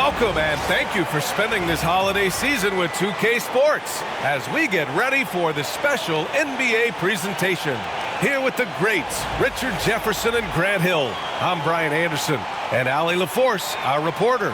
Welcome and thank you for spending this holiday season with 2K Sports as we get ready for the special NBA presentation. Here with the greats, Richard Jefferson and Grant Hill. I'm Brian Anderson and Allie LaForce, our reporter.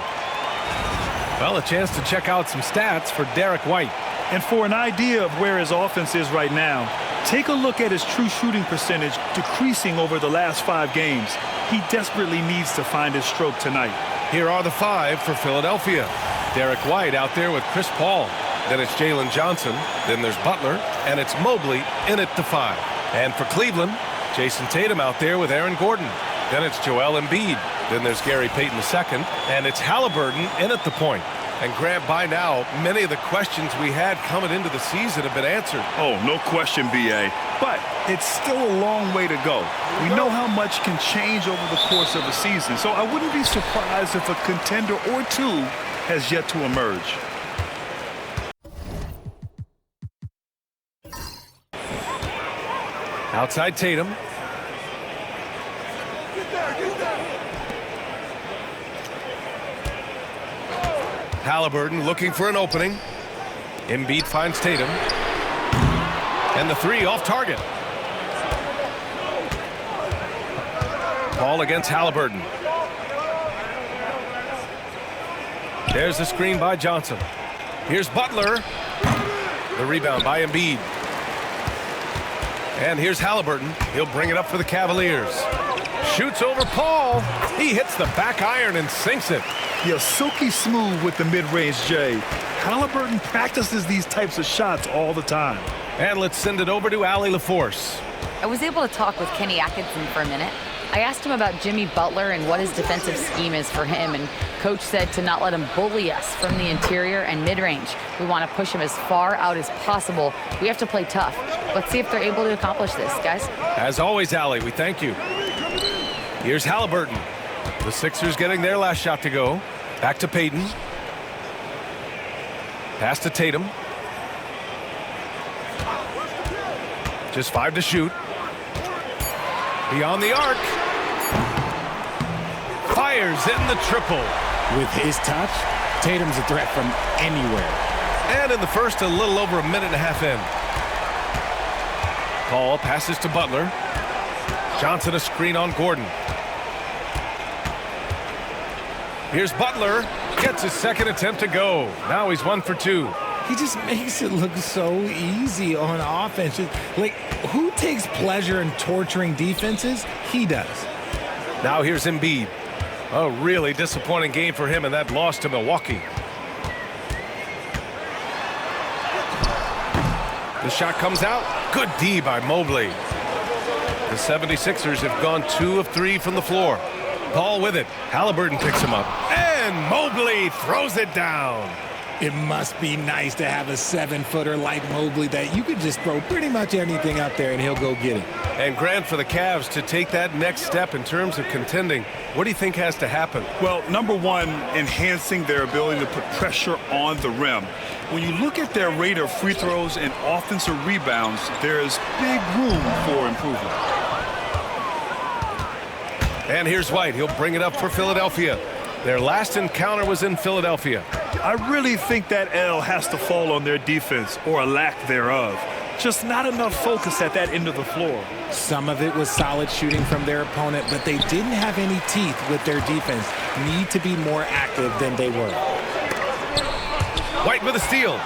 Well, a chance to check out some stats for Derek White. And for an idea of where his offense is right now, take a look at his true shooting percentage decreasing over the last 5 games. He desperately needs to find his stroke tonight. Here are the 5 for Philadelphia. Derek White out there with Chris Paul. Then it's Jalen Johnson. Then there's Butler. And it's Mobley in at the 5. And for Cleveland, Jason Tatum out there with Aaron Gordon. Then it's Joel Embiid. Then there's Gary Payton II. And it's Halliburton in at the point. And Grant, by now, many of the questions we had coming into the season have been answered. Oh, no question, BA. But it's still a long way to go. We know how much can change over the course of a season, so I wouldn't be surprised if a contender or two has yet to emerge. Outside Tatum. Halliburton looking for an opening. Embiid finds Tatum. And the 3 off target. Ball against Halliburton. There's the screen by Johnson. Here's Butler. The rebound by Embiid. And here's Halliburton. He'll bring it up for the Cavaliers. Shoots over Paul. He hits the back iron and sinks it. Yeah, silky smooth with the mid-range, Jay. Halliburton practices these types of shots all the time. And let's send it over to Allie LaForce. I was able to talk with Kenny Atkinson for a minute. I asked him about Jimmy Butler and what his defensive scheme is for him, and Coach said to not let him bully us from the interior and mid-range. We want to push him as far out as possible. We have to play tough. Let's see if they're able to accomplish this, guys. As always, Allie, we thank you. Here's Halliburton. The Sixers getting their last shot to go. Back to Payton. Pass to Tatum. Just 5 to shoot. Beyond the arc. Fires in the triple. With his touch, Tatum's a threat from anywhere. And in the first, a little over a minute and a half in. Paul passes to Butler. Johnson a screen on Gordon. Here's Butler. Gets his second attempt to go. Now he's 1 for 2. He just makes it look so easy on offense. Like, who takes pleasure in torturing defenses? He does. Now here's Embiid. A really disappointing game for him in that loss to Milwaukee. The shot comes out. Good D by Mobley. The 76ers have gone 2 of 3 from the floor. Paul with it. Halliburton picks him up. And Mobley throws it down. It must be nice to have a 7-footer like Mobley that you could just throw pretty much anything up there and he'll go get it. And Grant, for the Cavs to take that next step in terms of contending, what do you think has to happen? Well, number one, enhancing their ability to put pressure on the rim. When you look at their rate of free throws and offensive rebounds, there is big room for improvement. And here's White. He'll bring it up for Philadelphia. Their last encounter was in Philadelphia. I really think that L has to fall on their defense, or a lack thereof. Just not enough focus at that end of the floor. Some of it was solid shooting from their opponent, but they didn't have any teeth with their defense. Need to be more active than they were. White with a steal.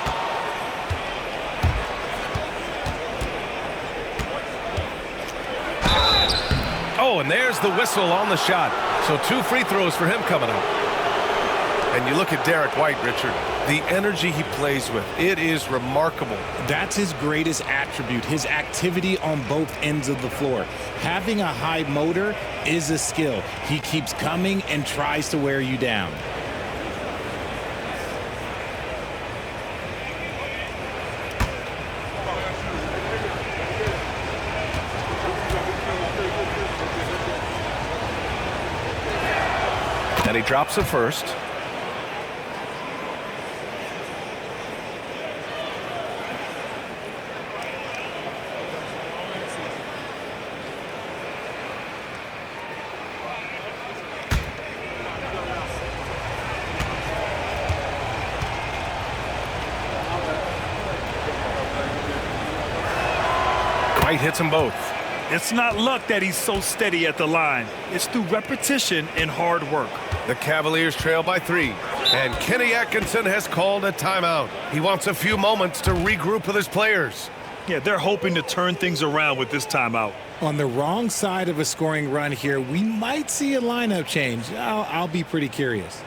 Oh, and there's the whistle on the shot. So 2 free throws for him coming up. And you look at Derek White, Richard, the energy he plays with, it is remarkable. That's his greatest attribute, his activity on both ends of the floor. Having a high motor is a skill. He keeps coming and tries to wear you down. And he drops it first. White hits them both. It's not luck that he's so steady at the line. It's through repetition and hard work. The Cavaliers trail by 3. And Kenny Atkinson has called a timeout. He wants a few moments to regroup with his players. Yeah, they're hoping to turn things around with this timeout. On the wrong side of a scoring run here, we might see a lineup change. I'll be pretty curious.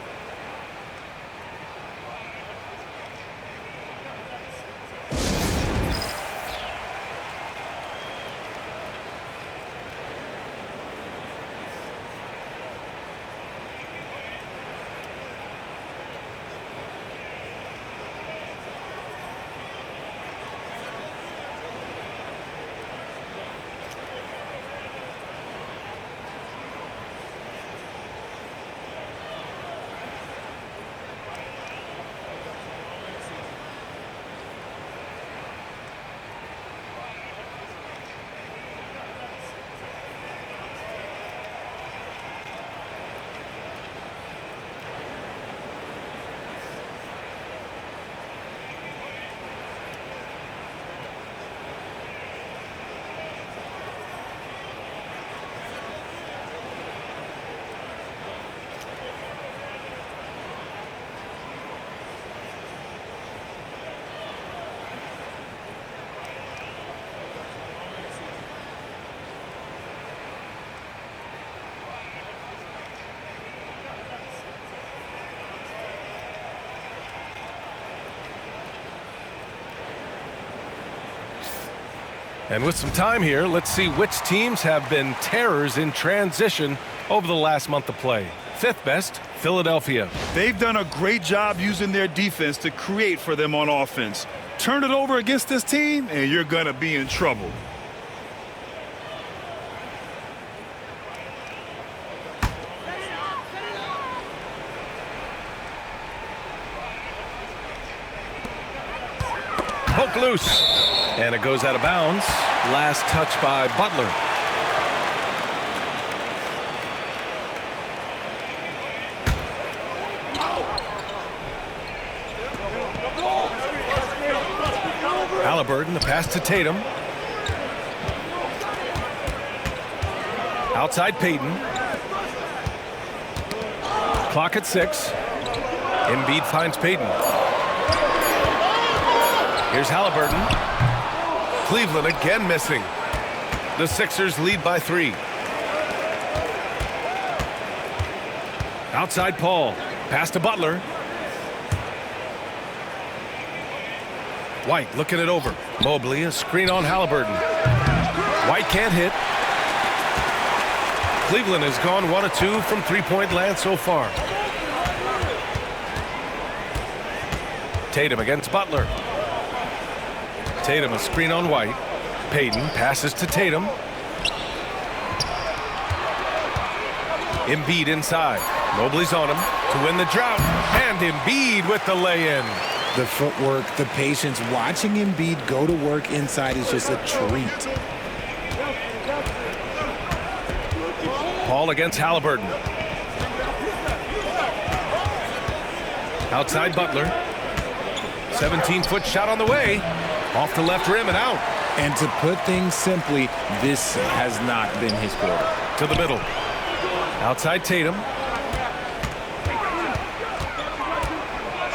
And with some time here, let's see which teams have been terrors in transition over the last month of play. 5th best, Philadelphia. They've done a great job using their defense to create for them on offense. Turn it over against this team, and you're going to be in trouble. Poke loose. And it goes out of bounds. Last touch by Butler. Halliburton, the pass to Tatum. Outside Payton. Clock at 6. Embiid finds Payton. Here's Halliburton. Cleveland again missing. The Sixers lead by 3. Outside Paul. Pass to Butler. White looking it over. Mobley, a screen on Halliburton. White can't hit. Cleveland has gone 1 of 2 from three-point land so far. Tatum against Butler. Tatum, a screen on White. Payton passes to Tatum. Embiid inside. Mobley's on him to win the drought. And Embiid with the lay-in. The footwork, the patience, watching Embiid go to work inside is just a treat. Paul against Halliburton. Outside Butler. 17-foot shot on the way. Off the left rim and out. And to put things simply, this has not been his quarter. To the middle. Outside Tatum.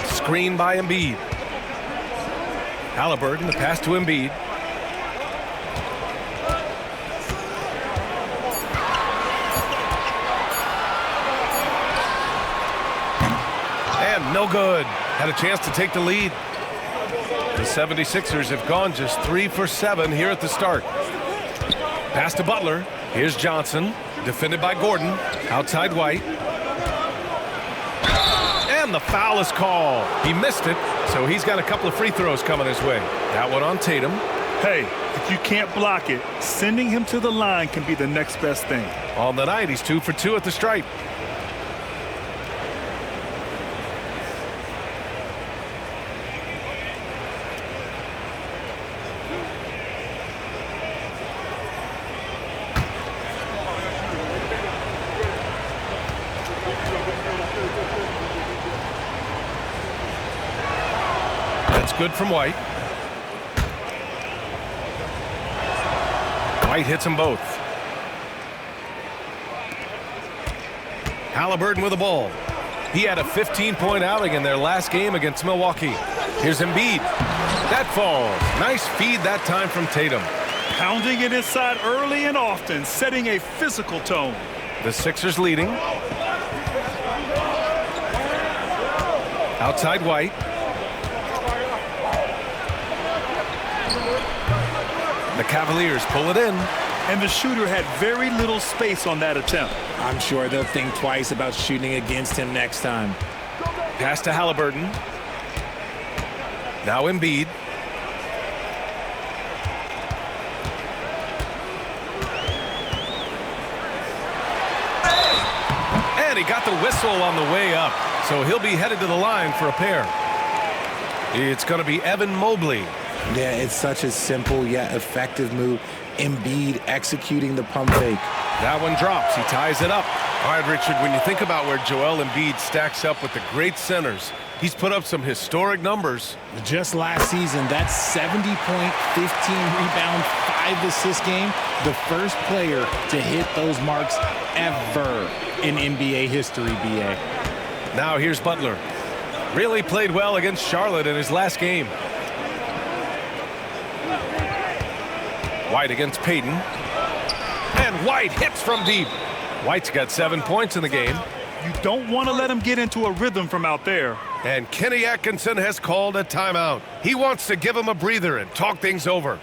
Screen by Embiid. Halliburton, the pass to Embiid. And no good. Had a chance to take the lead. The 76ers have gone just 3 for 7 here at the start. Pass to Butler. Here's Johnson, defended by Gordon. Outside White. And the foul is called. He missed it, so he's got a couple of free throws coming his way. That one on Tatum. Hey, if you can't block it, sending him to the line can be the next best thing. On the night, he's 2 for 2 at the stripe. That's good from White. White hits them both. Halliburton with the ball. He had a 15-point outing in their last game against Milwaukee. Here's Embiid. That falls. Nice feed that time from Tatum. Pounding it inside early and often, setting a physical tone. The Sixers leading. Outside White. The Cavaliers pull it in. And the shooter had very little space on that attempt. I'm sure they'll think twice about shooting against him next time. Pass to Halliburton. Now Embiid. And he got the whistle on the way up. So he'll be headed to the line for a pair. It's going to be Evan Mobley. Yeah, it's such a simple yet effective move. Embiid executing the pump fake. That one drops. He ties it up. All right, Richard, when you think about where Joel Embiid stacks up with the great centers, he's put up some historic numbers. Just last season, that 70-point, 15-rebound, 5-assist game, the first player to hit those marks ever in NBA history, BA. Now here's Butler. Really played well against Charlotte in his last game. White against Payton. And White hits from deep. White's got 7 points in the game. You don't want to let him get into a rhythm from out there. And Kenny Atkinson has called a timeout. He wants to give him a breather and talk things over.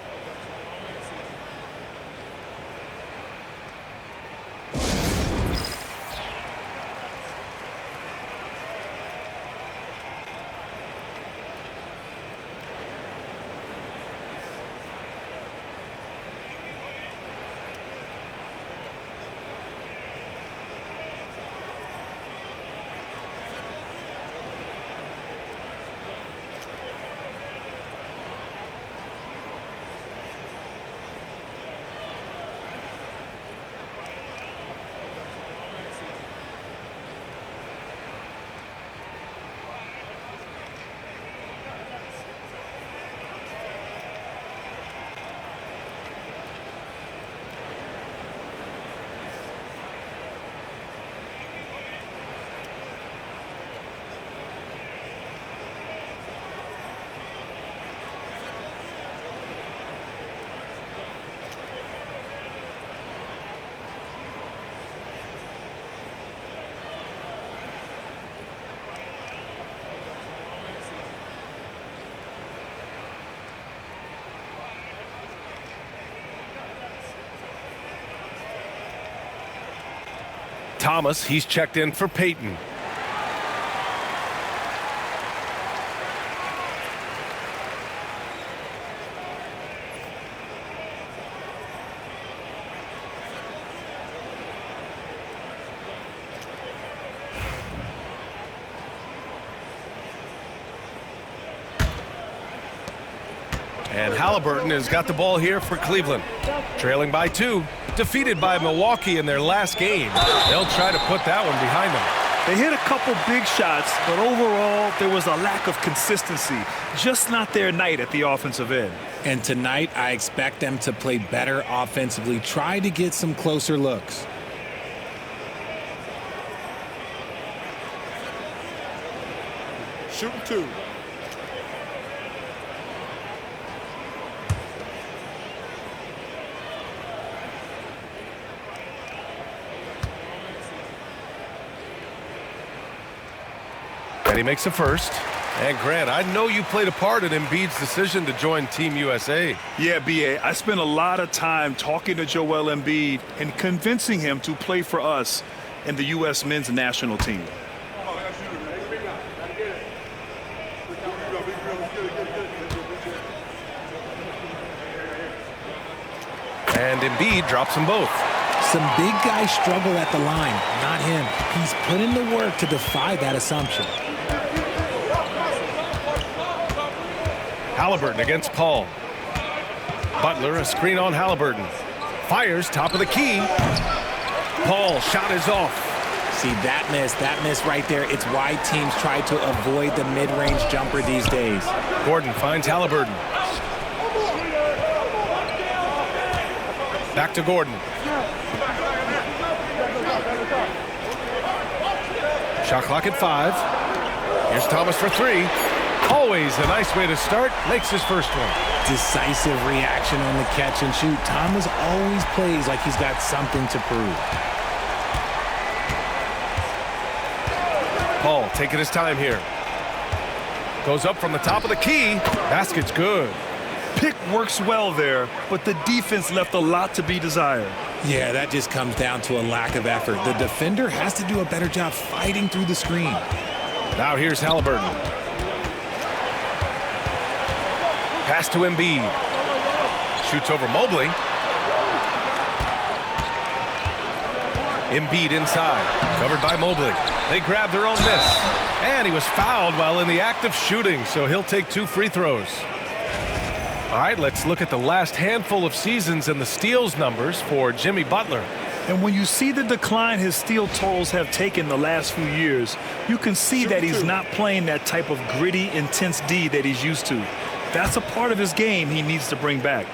Thomas, he's checked in for Payton. And Halliburton has got the ball here for Cleveland. Trailing by 2. Defeated by Milwaukee in their last game. They'll try to put that one behind them. They hit a couple big shots, but overall, there was a lack of consistency. Just not their night at the offensive end. And tonight, I expect them to play better offensively. Try to get some closer looks. Shooting 2. And he makes a first. And Grant, I know you played a part in Embiid's decision to join Team USA. Yeah, BA, I spent a lot of time talking to Joel Embiid and convincing him to play for us in the U.S. men's national team. And Embiid drops them both. Some big guys struggle at the line, not him. He's put in the work to defy that assumption. Halliburton against Paul. Butler, a screen on Halliburton. Fires top of the key. Paul, shot is off. See, that miss right there. It's why teams try to avoid the mid-range jumper these days. Gordon finds Halliburton. Back to Gordon. Shot clock at 5. Here's Thomas for 3. Always a nice way to start. Makes his first one. Decisive reaction on the catch and shoot. Thomas always plays like he's got something to prove. Paul taking his time here. Goes up from the top of the key. Basket's good. Pick works well there, but the defense left a lot to be desired. Yeah, that just comes down to a lack of effort. The defender has to do a better job fighting through the screen. Now here's Halliburton. Pass to Embiid. Shoots over Mobley. Embiid inside. Covered by Mobley. They grab their own miss. And he was fouled while in the act of shooting, so he'll take 2 free throws. All right, let's look at the last handful of seasons and the steals numbers for Jimmy Butler. And when you see the decline his steal totals have taken the last few years, you can see that he's not playing that type of gritty, intense D that he's used to. That's a part of his game he needs to bring back.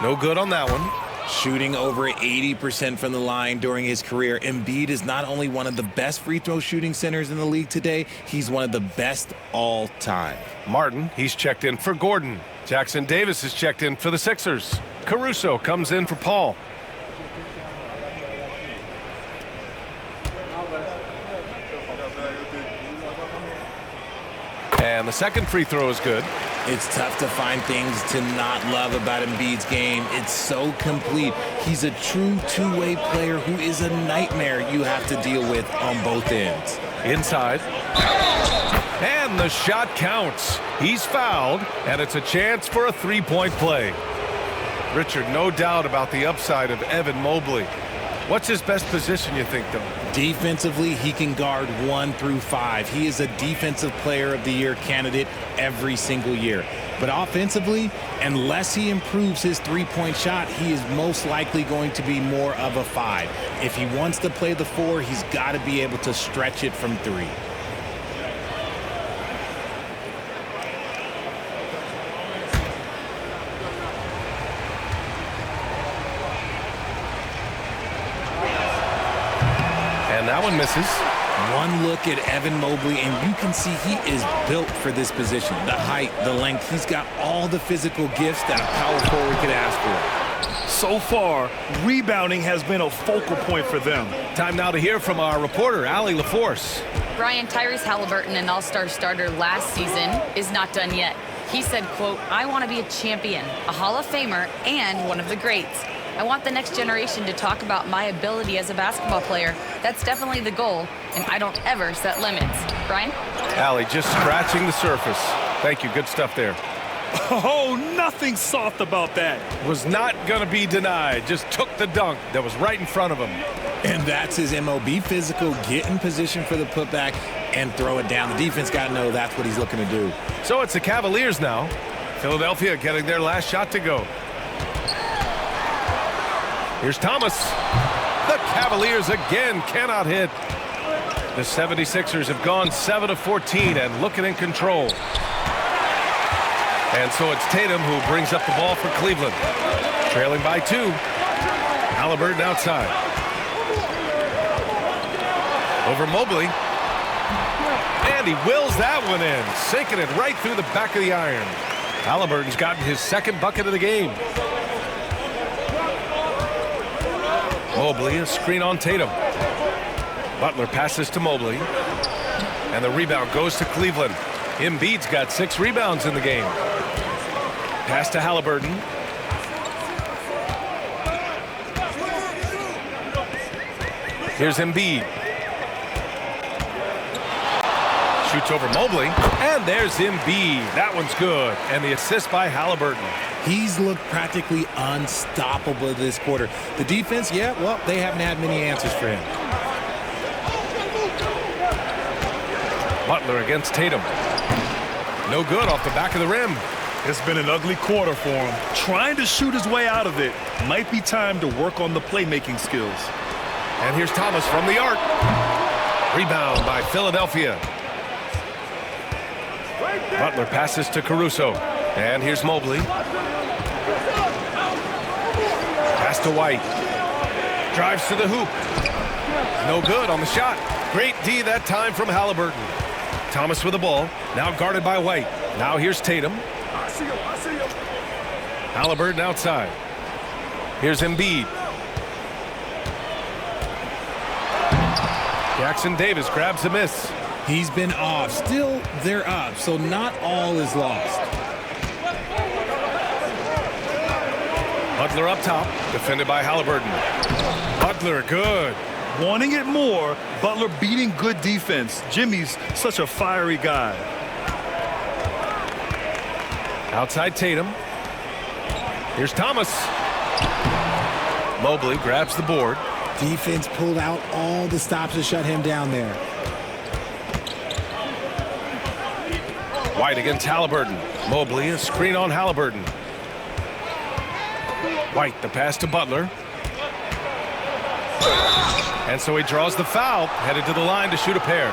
No good on that one. Shooting over 80% from the line during his career, Embiid is not only one of the best free throw shooting centers in the league today, he's one of the best all time. Martin, he's checked in for Gordon. Jackson Davis is checked in for the Sixers. Caruso comes in for Paul. And the second free throw is good. It's tough to find things to not love about Embiid's game. It's so complete. He's a true two-way player who is a nightmare you have to deal with on both ends. Inside. And the shot counts. He's fouled, and it's a chance for a three-point play. Richard, no doubt about the upside of Evan Mobley. What's his best position, you think, though? Defensively, he can guard 1 through 5. He is a Defensive Player of the Year candidate every single year. But offensively, unless he improves his three-point shot, he is most likely going to be more of a 5. If he wants to play the 4, he's got to be able to stretch it from 3. That one misses. One look at Evan Mobley, and you can see he is built for this position. The height, the length, he's got all the physical gifts that a power forward could ask for. So far, rebounding has been a focal point for them. Time now to hear from our reporter, Allie LaForce. Brian, Tyrese Halliburton, an all-star starter last season, is not done yet. He said, quote, "I want to be a champion, a Hall of Famer, and one of the greats. I want the next generation to talk about my ability as a basketball player. That's definitely the goal, and I don't ever set limits." Brian? Allie, just scratching the surface. Thank you. Good stuff there. Oh, nothing soft about that. Was not going to be denied. Just took the dunk that was right in front of him. And that's his MOB physical. Get in position for the putback and throw it down. The defense got to know that's what he's looking to do. So it's the Cavaliers now. Philadelphia getting their last shot to go. Here's Thomas. The Cavaliers again cannot hit. The 76ers have gone 7 of 14 and looking in control. And so it's Tatum who brings up the ball for Cleveland. Trailing by 2. Halliburton outside. Over Mobley. And he wills that one in, sinking it right through the back of the iron. Halliburton's gotten his second bucket of the game. Mobley, a screen on Tatum. Butler passes to Mobley. And the rebound goes to Cleveland. Embiid's got 6 rebounds in the game. Pass to Halliburton. Here's Embiid. Shoots over Mobley. And there's Embiid. That one's good. And the assist by Halliburton. He's looked practically unstoppable this quarter. The defense, yeah, well, they haven't had many answers for him. Butler against Tatum. No good off the back of the rim. It's been an ugly quarter for him. Trying to shoot his way out of it. Might be time to work on the playmaking skills. And here's Thomas from the arc. Rebound by Philadelphia. Butler passes to Caruso. And here's Mobley. Pass to White. Drives to the hoop. No good on the shot. Great D that time from Halliburton. Thomas with the ball. Now guarded by White. Now here's Tatum. Halliburton outside. Here's Embiid. Jackson Davis grabs the miss. He's been off. Still, they're up, so not all is lost. Butler up top, defended by Halliburton. Butler, good. Wanting it more, Butler beating good defense. Jimmy's such a fiery guy. Outside Tatum. Here's Thomas. Mobley grabs the board. Defense pulled out all the stops to shut him down there. White against Halliburton. Mobley, a screen on Halliburton. White, the pass to Butler. And so he draws the foul, headed to the line to shoot a pair.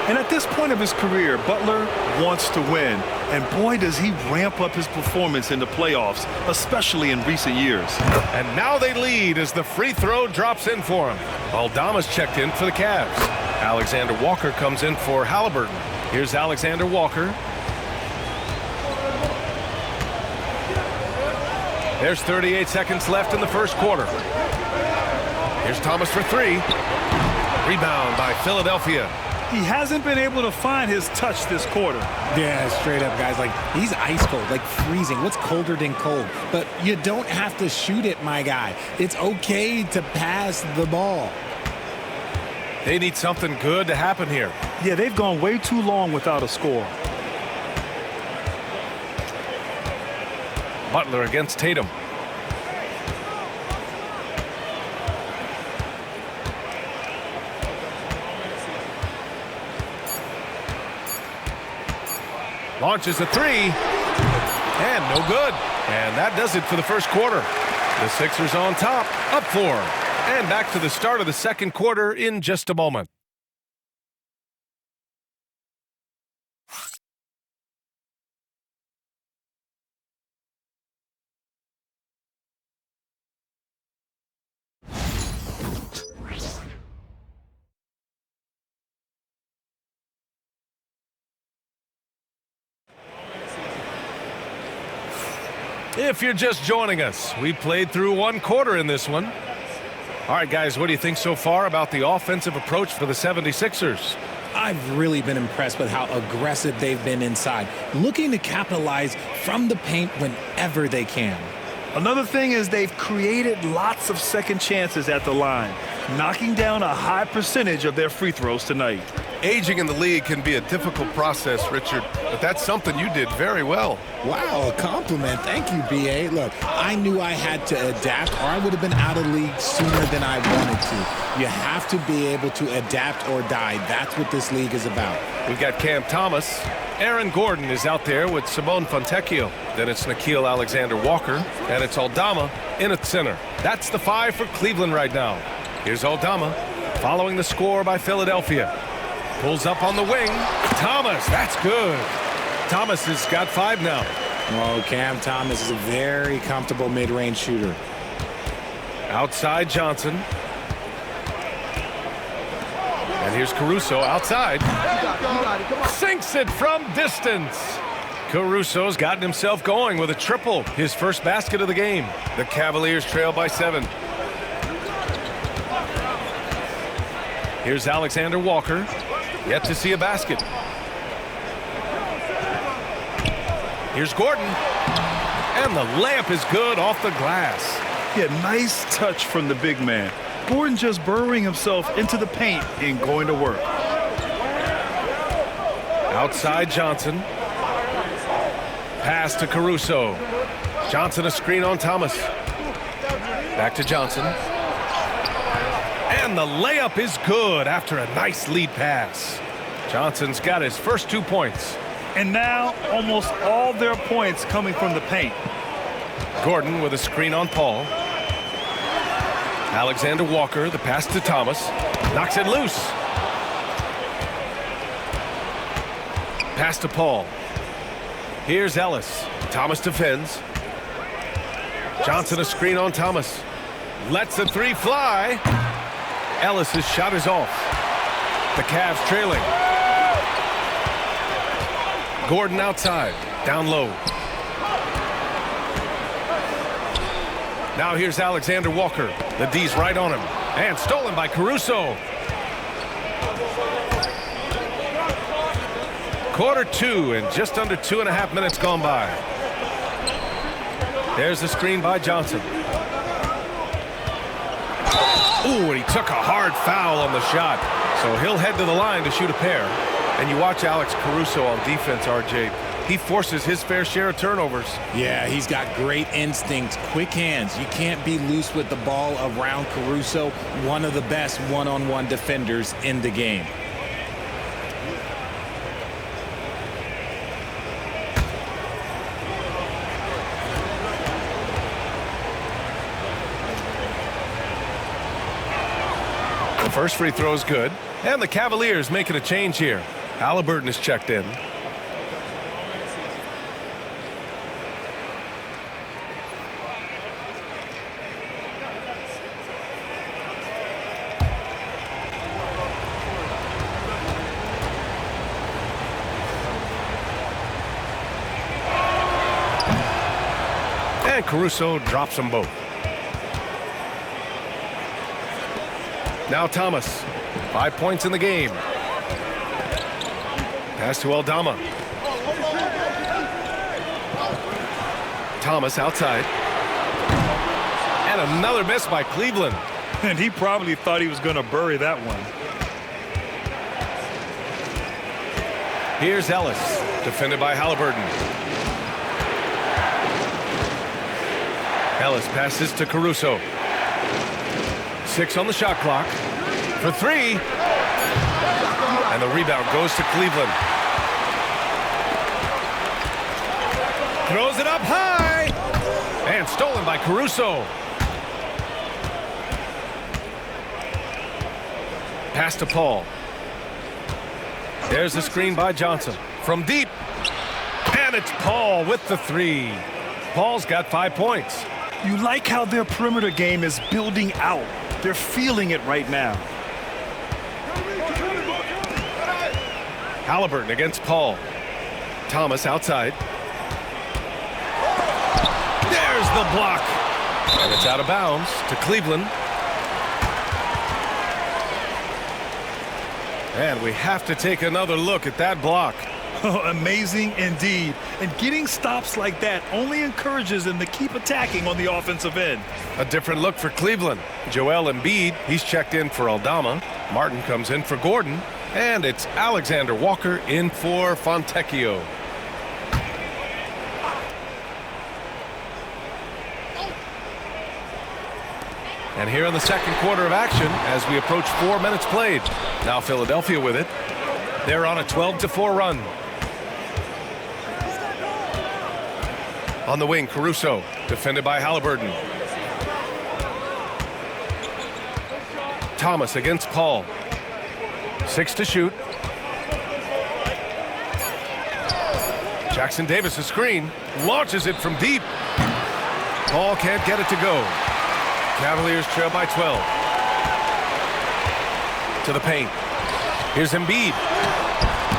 And at this point of his career, Butler wants to win. And boy, does he ramp up his performance in the playoffs, especially in recent years. And now they lead as the free throw drops in for him. Aldama's checked in for the Cavs. Alexander Walker comes in for Halliburton. Here's Alexander Walker. There's 38 seconds left in the first quarter. Here's Thomas for three. Rebound by Philadelphia. He hasn't been able to find his touch this quarter. Yeah, straight up, guys. Like, he's ice cold, like freezing. What's colder than cold? But you don't have to shoot it, my guy. It's okay to pass the ball. They need something good to happen here. Yeah, they've gone way too long without a score. Butler against Tatum. Launches a three. And no good. And that does it for the first quarter. The Sixers on top, up 4. And back to the start of the second quarter in just a moment. If you're just joining us, we played through one quarter in this one. All right, guys, what do you think so far about the offensive approach for the 76ers? I've really been impressed with how aggressive they've been inside, looking to capitalize from the paint whenever they can. Another thing is they've created lots of second chances at the line, knocking down a high percentage of their free throws tonight. Aging in the league can be a difficult process, Richard, but that's something you did very well. Wow, a compliment. Thank you, B.A. Look, I knew I had to adapt or I would have been out of league sooner than I wanted to. You have to be able to adapt or die. That's what this league is about. We've got Cam Thomas. Aaron Gordon is out there with Simone Fontecchio. Then it's Nickeil Alexander-Walker, and it's Aldama in at center. That's the 5 for Cleveland right now. Here's Aldama following the score by Philadelphia. Pulls up on the wing. Thomas, that's good. Thomas has got 5 now. Oh, Cam Thomas is a very comfortable mid-range shooter. Outside Johnson. And here's Caruso outside. Sinks it from distance. Caruso's gotten himself going with a triple. His first basket of the game. The Cavaliers trail by 7. Here's Alexander Walker. Yet to see a basket. Here's Gordon. And the layup is good off the glass. Yeah, nice touch from the big man. Gordon just burrowing himself into the paint and going to work. Outside Johnson. Pass to Caruso. Johnson a screen on Thomas. Back to Johnson. And the layup is good after a nice lead pass. Johnson's got his first 2 points. And now almost all their points coming from the paint. Gordon with a screen on Paul. Alexander Walker, the pass to Thomas. Knocks it loose. Pass to Paul. Here's Ellis. Thomas defends. Johnson a screen on Thomas. Lets the three fly. Ellis's shot is off. The Cavs trailing. Gordon outside. Down low. Now here's Alexander Walker. The D's right on him. And stolen by Caruso. Quarter two and just under 2.5 minutes gone by. There's the screen by Johnson. Ooh, and he took a hard foul on the shot. So he'll head to the line to shoot a pair. And you watch Alex Caruso on defense, RJ. He forces his fair share of turnovers. Yeah, he's got great instincts, quick hands. You can't be loose with the ball around Caruso, one of the best one-on-one defenders in the game. The first free throw is good. And the Cavaliers making a change here. Halliburton is checked in. And Caruso drops them both. Now Thomas. 5 points in the game. Pass to Aldama. Thomas outside. And another miss by Cleveland. And he probably thought he was going to bury that one. Here's Ellis. Defended by Halliburton. Ellis passes to Caruso. 6 on the shot clock. For 3. And the rebound goes to Cleveland. Throws it up high. And stolen by Caruso. Pass to Paul. There's the screen by Johnson. From deep. And it's Paul with the 3. Paul's got 5 points. You like how their perimeter game is building out. They're feeling it right now. Halliburton against Paul. Thomas outside. There's the block. And it's out of bounds to Cleveland. And we have to take another look at that block. Oh, amazing indeed. And getting stops like that only encourages them to keep attacking on the offensive end. A different look for Cleveland. Joel Embiid, he's checked in for Aldama. Martin comes in for Gordon. And it's Alexander Walker in for Fontecchio. And here in the second quarter of action as we approach 4 minutes played. Now Philadelphia with it. They're on a 12-4 run. On the wing, Caruso, defended by Halliburton. Thomas against Paul. 6 to shoot. Jackson Davis, a screen, launches it from deep. Paul can't get it to go. Cavaliers trail by 12. To the paint. Here's Embiid.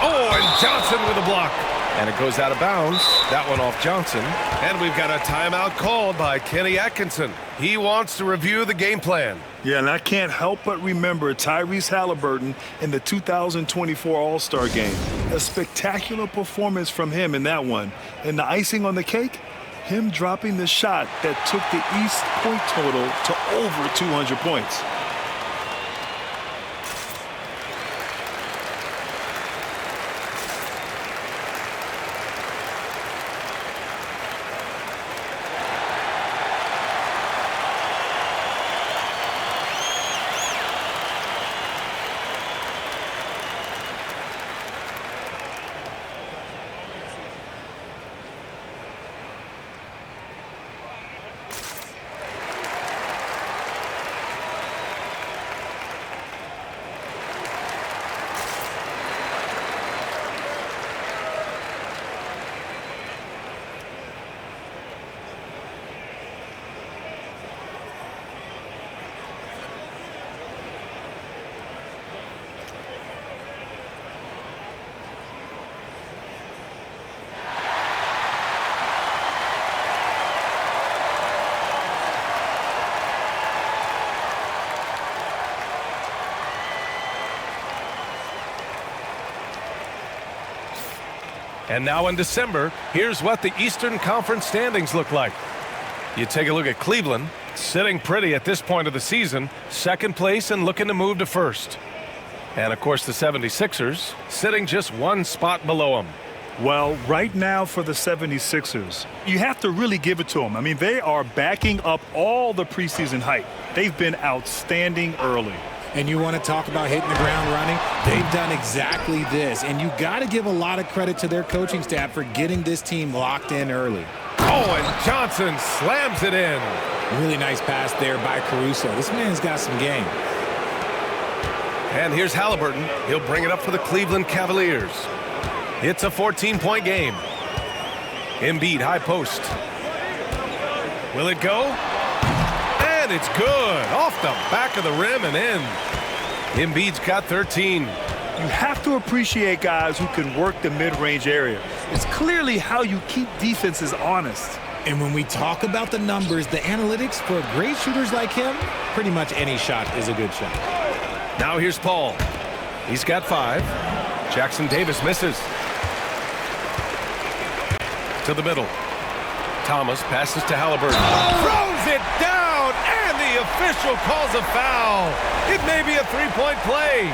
Oh, and Johnson with a block. And it goes out of bounds. That one off Johnson. And we've got a timeout called by Kenny Atkinson. He wants to review the game plan. Yeah, and I can't help but remember Tyrese Halliburton in the 2024 All-Star Game. A spectacular performance from him in that one. And the icing on the cake, him dropping the shot that took the East point total to over 200 points. And now in December, here's what the Eastern Conference standings look like. You take a look at Cleveland, sitting pretty at this point of the season, second place and looking to move to first. And of course the 76ers sitting just one spot below them. Well, right now for the 76ers, you have to really give it to them. I mean, they are backing up all the preseason hype. They've been outstanding early. And you want to talk about hitting the ground running? They've done exactly this. And you got to give a lot of credit to their coaching staff for getting this team locked in early. Oh, and Johnson slams it in. Really nice pass there by Caruso. This man's got some game. And here's Halliburton. He'll bring it up for the Cleveland Cavaliers. It's a 14-point game. Embiid, high post. Will it go? And it's good. Off the back of the rim and in. Embiid's got 13. You have to appreciate guys who can work the mid-range area. It's clearly how you keep defenses honest. And when we talk about the numbers, the analytics for great shooters like him, pretty much any shot is a good shot. Now here's Paul. He's got 5. Jackson Davis misses. To the middle. Thomas passes to Halliburton. Throws it down, and the official calls a foul. It may be a 3-point play.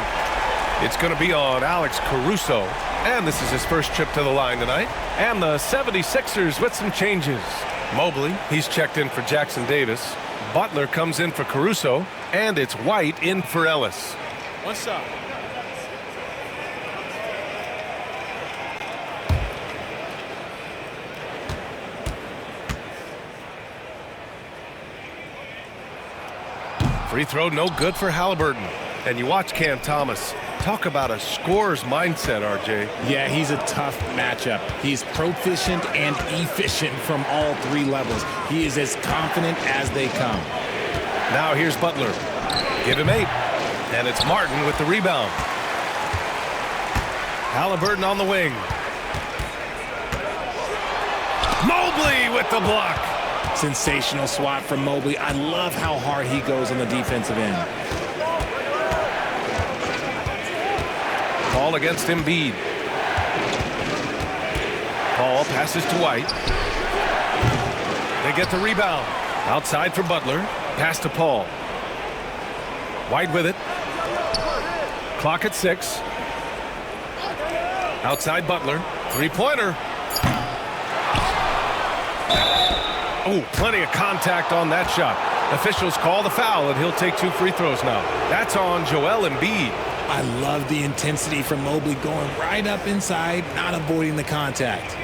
It's going to be on Alex Caruso, and this is his first trip to the line tonight. And the 76ers with some changes. Mobley, he's checked in for Jackson Davis. Butler comes in for Caruso, and it's White in for Ellis. What's up? Free throw no good for Halliburton. And you watch Cam Thomas. Talk about a scorer's mindset, RJ. Yeah, he's a tough matchup. He's proficient and efficient from all 3 levels. He is as confident as they come. Now here's Butler. Give him 8. And it's Martin with the rebound. Halliburton on the wing. Mobley with the block. Sensational swat from Mobley. I love how hard he goes on the defensive end. Paul against Embiid. Paul passes to White. They get the rebound. Outside for Butler. Pass to Paul. White with it. Clock at 6. Outside Butler. 3-pointer. Oh, plenty of contact on that shot. Officials call the foul, and he'll take 2 free throws now. That's on Joel Embiid. I love the intensity from Mobley going right up inside, not avoiding the contact.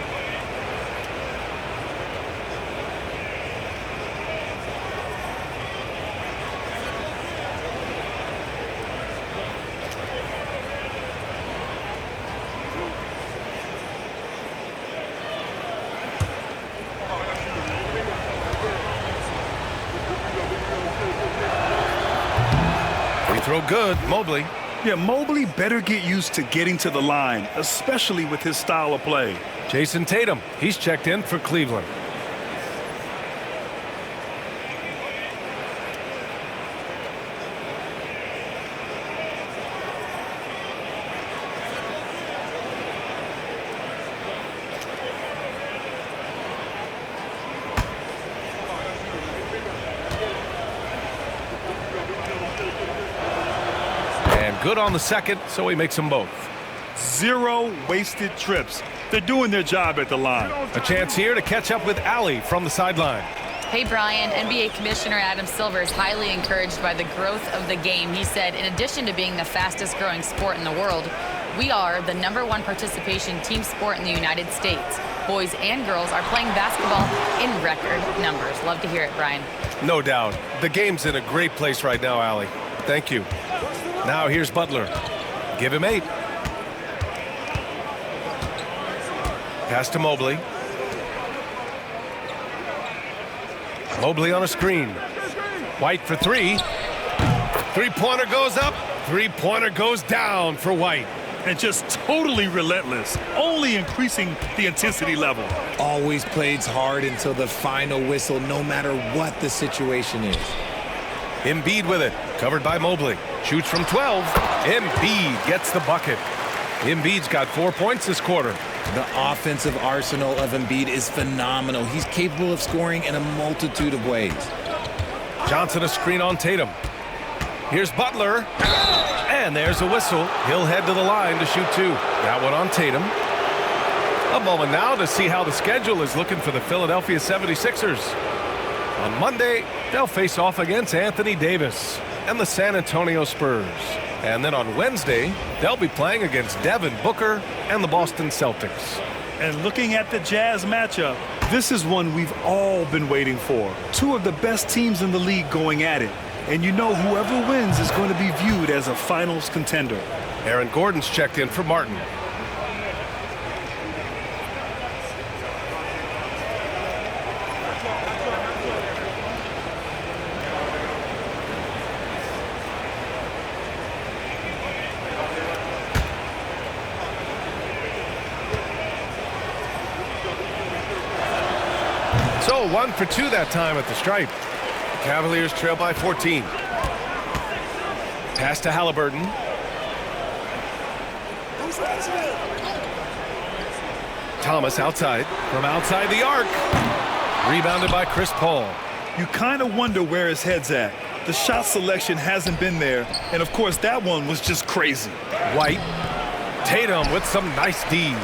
Throw good, Mobley. Yeah, Mobley better get used to getting to the line, especially with his style of play. Jason Tatum, he's checked in for Cleveland. Good on the second, so he makes them both. 0 wasted trips. They're doing their job at the line. A chance here to catch up with Allie from the sideline. Hey, Brian, NBA Commissioner Adam Silver is highly encouraged by the growth of the game. He said, in addition to being the fastest growing sport in the world, we are the #1 participation team sport in the United States. Boys and girls are playing basketball in record numbers. Love to hear it, Brian. No doubt. The game's in a great place right now, Allie. Thank you. Now here's Butler. Give him 8. Pass to Mobley. Mobley on a screen. White for 3. 3-pointer goes up. 3-pointer goes down for White. And just totally relentless, only increasing the intensity level. Always plays hard until the final whistle, no matter what the situation is. Embiid with it, covered by Mobley. Shoots from 12. Embiid gets the bucket. Embiid's got 4 points this quarter. The offensive arsenal of Embiid is phenomenal. He's capable of scoring in a multitude of ways. Johnson a screen on Tatum. Here's Butler. And there's a whistle. He'll head to the line to shoot 2. That one on Tatum. A moment now to see how the schedule is looking for the Philadelphia 76ers. On Monday, they'll face off against Anthony Davis and the San Antonio Spurs. And then on Wednesday, they'll be playing against Devin Booker and the Boston Celtics. And looking at the Jazz matchup, this is one we've all been waiting for. Two of the best teams in the league going at it. And you know whoever wins is going to be viewed as a finals contender. Aaron Gordon's checked in for Martin. So 1 for 2 that time at the stripe. The Cavaliers trail by 14. Pass to Halliburton. Thomas outside. From outside the arc. Rebounded by Chris Paul. You kind of wonder where his head's at. The shot selection hasn't been there. And, of course, that one was just crazy. White. Tatum with some nice D.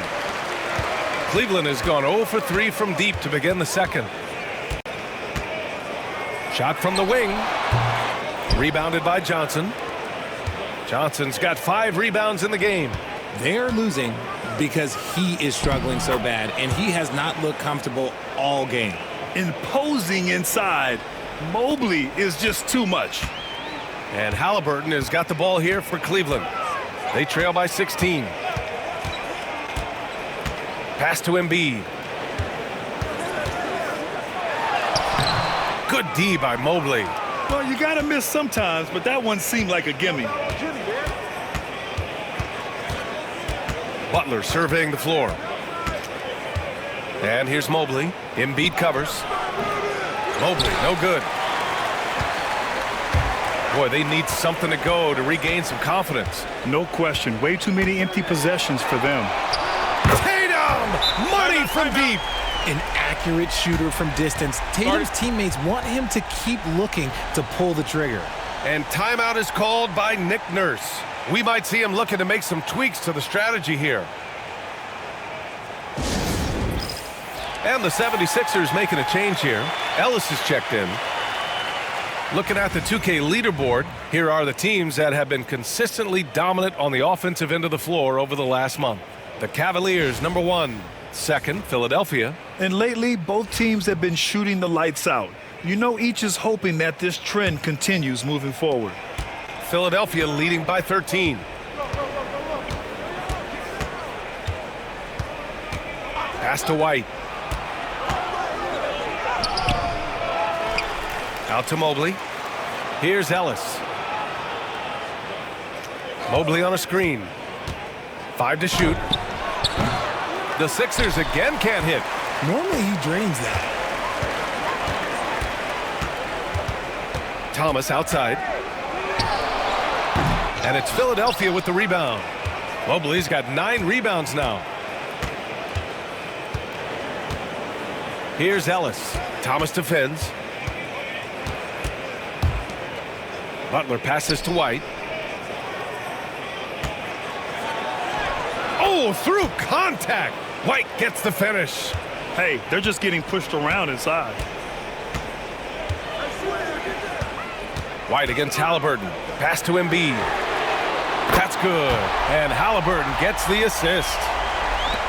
Cleveland has gone 0 for 3 from deep to begin the second. Shot from the wing. Rebounded by Johnson. Johnson's got 5 rebounds in the game. They're losing because he is struggling so bad, and he has not looked comfortable all game. Imposing inside. Mobley is just too much. And Halliburton has got the ball here for Cleveland. They trail by 16. Pass to Embiid. Good D by Mobley. Well, you got to miss sometimes, but that one seemed like a gimme. Butler surveying the floor. And here's Mobley. Embiid covers. Mobley, no good. Boy, they need something to go to regain some confidence. No question. Way too many empty possessions for them. Tatum! Money from deep! An accurate shooter from distance. Tatum's teammates want him to keep looking to pull the trigger. And timeout is called by Nick Nurse. We might see him looking to make some tweaks to the strategy here. And the 76ers making a change here. Ellis is checked in. Looking at the 2K leaderboard, here are the teams that have been consistently dominant on the offensive end of the floor over the last month. The Cavaliers, number 1. Second, Philadelphia. And lately, both teams have been shooting the lights out. You know, each is hoping that this trend continues moving forward. Philadelphia leading by 13. Pass to White. Out to Mobley. Here's Ellis. Mobley on a screen. 5 to shoot. The Sixers again can't hit. Normally he drains that. Thomas outside. And it's Philadelphia with the rebound. Mobley's got 9 rebounds now. Here's Ellis. Thomas defends. Butler passes to White. Oh, through contact. White gets the finish. Hey, they're just getting pushed around inside. White against Halliburton. Pass to Embiid. That's good. And Halliburton gets the assist.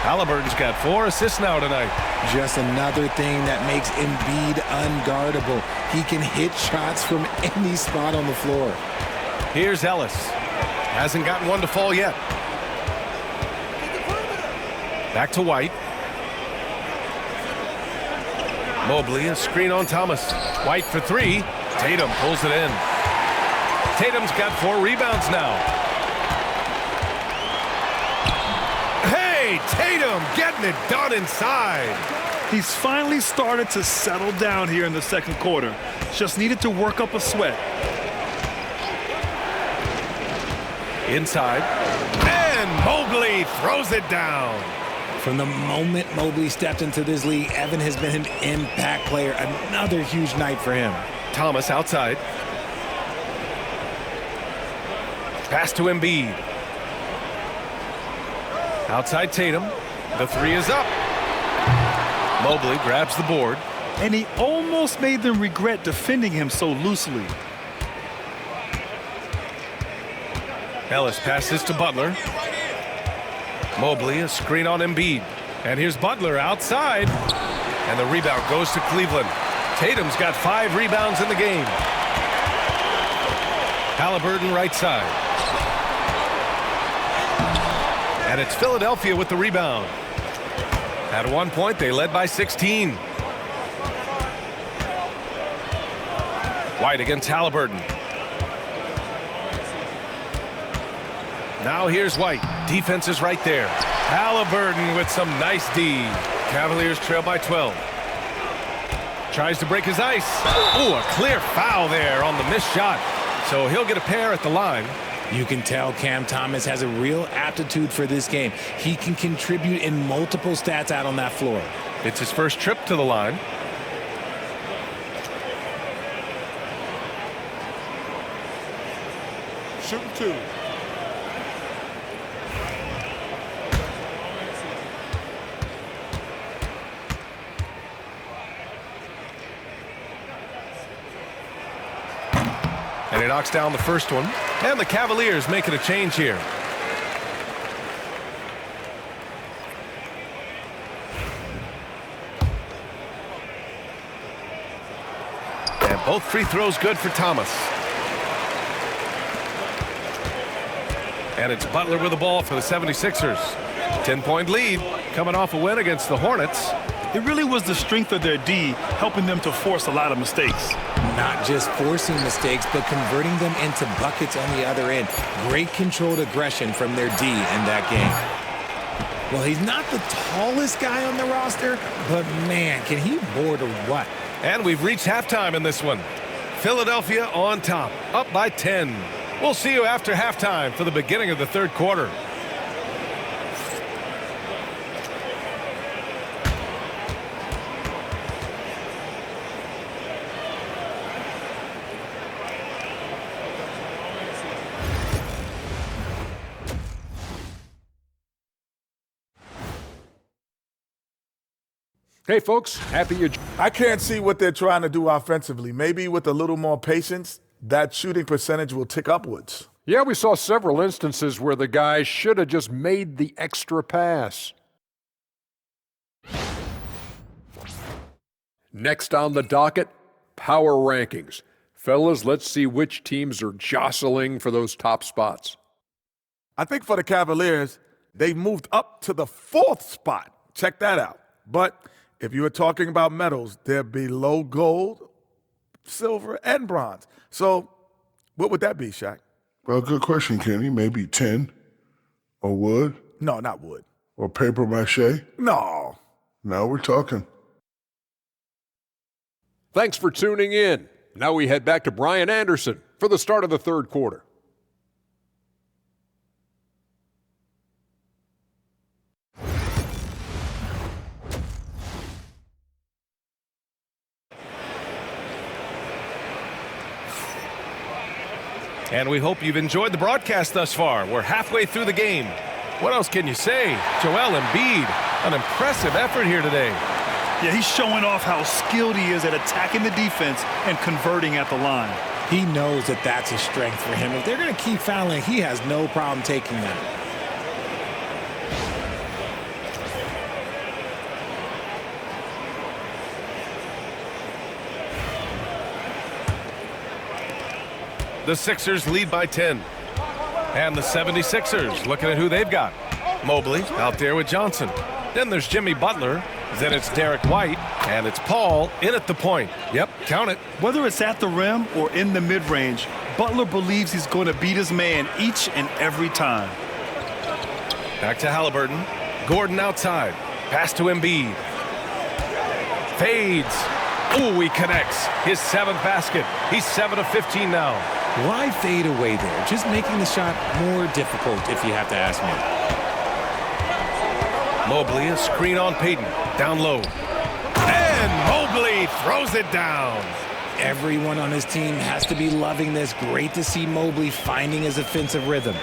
Halliburton's got 4 assists now tonight. Just another thing that makes Embiid unguardable. He can hit shots from any spot on the floor. Here's Ellis. Hasn't gotten one to fall yet. Back to White. Mobley, a screen on Thomas. White for 3. Tatum pulls it in. Tatum's got 4 rebounds now. Hey, Tatum getting it done inside. He's finally started to settle down here in the second quarter. Just needed to work up a sweat. Inside. And Mobley Mobley throws it down. From the moment Mobley stepped into this league, Evan has been an impact player. Another huge night for him. Thomas outside. Pass to Embiid. Outside Tatum. The three is up. Mobley grabs the board. And he almost made them regret defending him so loosely. Ellis passes to Butler. Mobley, a screen on Embiid. And here's Butler outside. And the rebound goes to Cleveland. Tatum's got 5 rebounds in the game. Halliburton right side. And it's Philadelphia with the rebound. At one point, they led by 16. White against Halliburton. Now here's White. Defense is right there. Halliburton with some nice D. Cavaliers trail by 12. Tries to break his ice. Oh, a clear foul there on the missed shot. So he'll get a pair at the line. You can tell Cam Thomas has a real aptitude for this game. He can contribute in multiple stats out on that floor. It's his first trip to the line. Shooting 2. And he knocks down the first one. And the Cavaliers making a change here. And both free throws good for Thomas. And it's Butler with the ball for the 76ers. 10-point lead coming off a win against the Hornets. It really was the strength of their D helping them to force a lot of mistakes. Not just forcing mistakes, but converting them into buckets on the other end. Great controlled aggression from their D in that game. Well, he's not the tallest guy on the roster, but man, can he board or what? And we've reached halftime in this one. Philadelphia on top, up by 10. We'll see you after halftime for the beginning of the third quarter. Hey, folks, happy you. I can't see what they're trying to do offensively. Maybe with a little more patience, that shooting percentage will tick upwards. Yeah, we saw several instances where the guy should have just made the extra pass. Next on the docket, power rankings. Fellas, let's see which teams are jostling for those top spots. I think for the Cavaliers, they've moved up to the 4th spot. Check that out. But if you were talking about medals, they're below gold, silver, and bronze. So what would that be, Shaq? Well, good question, Kenny. Maybe 10 or wood No, not wood. or paper mache. No. Now we're talking. Thanks for tuning in. Now we head back to Brian Anderson for the start of the third quarter. And we hope you've enjoyed the broadcast thus far. We're halfway through the game. What else can you say? Joel Embiid, an impressive effort here today. Yeah, he's showing off how skilled he is at attacking the defense and converting at the line. He knows that that's a strength for him. If they're going to keep fouling, he has no problem taking them. The Sixers lead by 10. And the 76ers looking at who they've got. Mobley out there with Johnson. Then there's Jimmy Butler. Then it's Derek White. And it's Paul in at the point. Yep, count it. Whether it's at the rim or in the mid-range, Butler believes he's going to beat his man each and every time. Back to Halliburton. Gordon outside. Pass to Embiid. Fades. Ooh, he connects. His 7th basket. He's 7 of 15 now. Why fade away there? Just making the shot more difficult, if you have to ask me. Mobley, a screen on Payton. Down low. And Mobley throws it down. Everyone on his team has to be loving this. Great to see Mobley finding his offensive rhythm.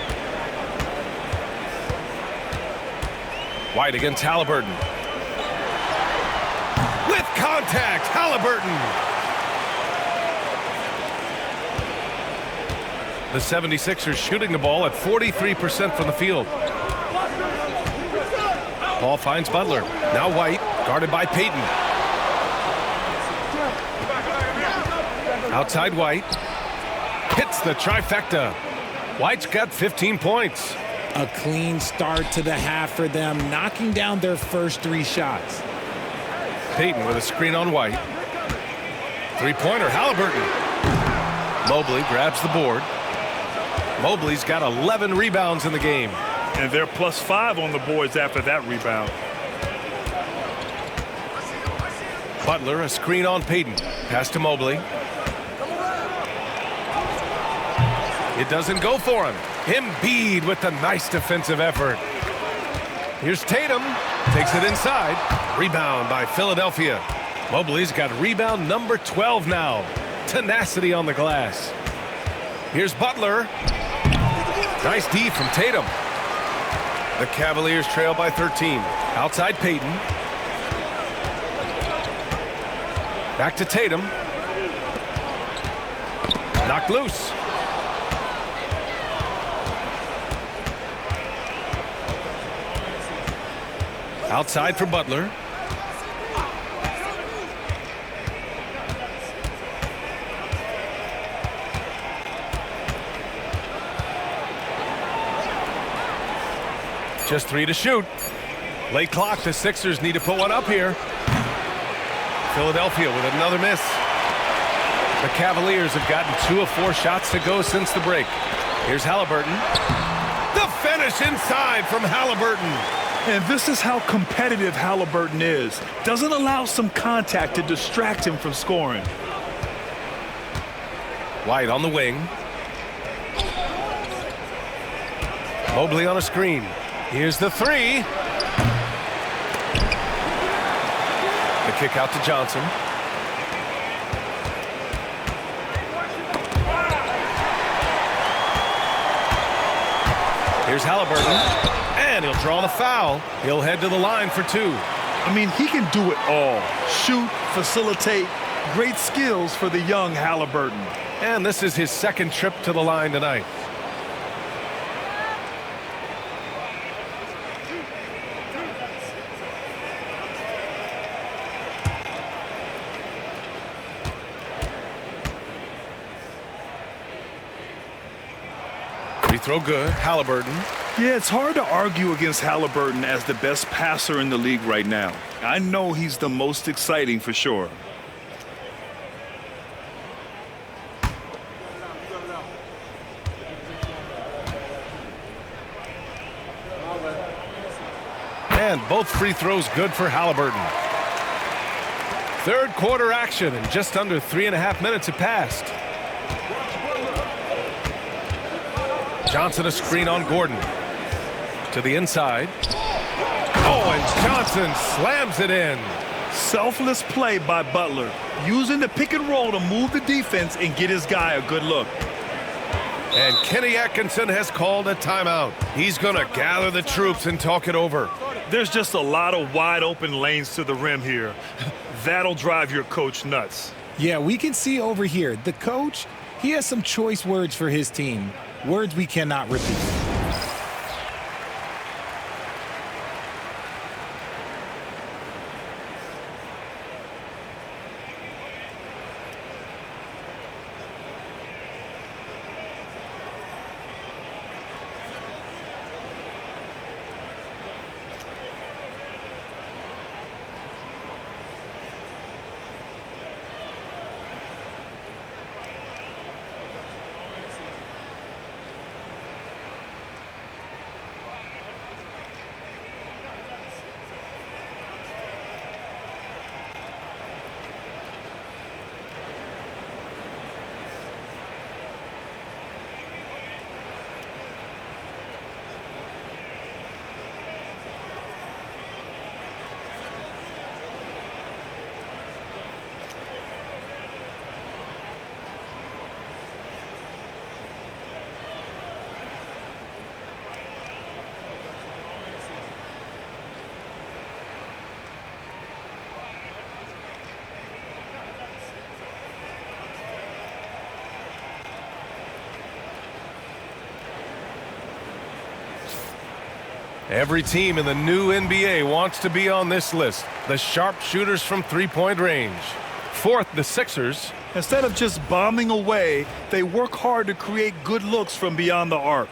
White against Halliburton. With contact, Halliburton. The 76ers shooting the ball at 43% from the field. Ball finds Butler. Now White, guarded by Payton. Outside White. Hits the trifecta. White's got 15 points. A clean start to the half for them, knocking down their first 3 shots. Payton with a screen on White. Three-pointer, Halliburton. Mobley grabs the board. Mobley's got 11 rebounds in the game. And they're +5 on the boards after that rebound. Butler, a screen on Payton. Pass to Mobley. It doesn't go for him. Embiid with the nice defensive effort. Here's Tatum. Takes it inside. Rebound by Philadelphia. Mobley's got rebound number 12 now. Tenacity on the glass. Here's Butler. Nice D from Tatum. The Cavaliers trail by 13. Outside Payton. Back to Tatum. Knocked loose. Outside for Butler. Just 3 to shoot. Late clock. The Sixers need to put one up here. Philadelphia with another miss. The Cavaliers have gotten 2 of 4 shots to go since the break. Here's Halliburton. The finish inside from Halliburton. And this is how competitive Halliburton is. Doesn't allow some contact to distract him from scoring. White on the wing. Mobley on a screen. Here's the 3. The kick out to Johnson. Here's Halliburton. And he'll draw the foul. He'll head to the line for 2. I mean, he can do it all. Shoot, facilitate. Great skills for the young Halliburton. And this is his second trip to the line tonight. Free throw good. Halliburton. Yeah, it's hard to argue against Halliburton as the best passer in the league right now. I know he's the most exciting for sure. And both free throws good for Halliburton. Third quarter action, and just under 3.5 minutes have passed. Johnson a screen on Gordon. To the inside. Oh, and Johnson slams it in. Selfless play by Butler, using the pick and roll to move the defense and get his guy a good look. And Kenny Atkinson has called a timeout. He's going to gather the troops and talk it over. There's just a lot of wide open lanes to the rim here. That'll drive your coach nuts. Yeah, we can see over here, the coach, he has some choice words for his team. Words we cannot repeat. Every team in the new NBA wants to be on this list. The sharpshooters from three-point range. Fourth, the Sixers. Instead of just bombing away, they work hard to create good looks from beyond the arc.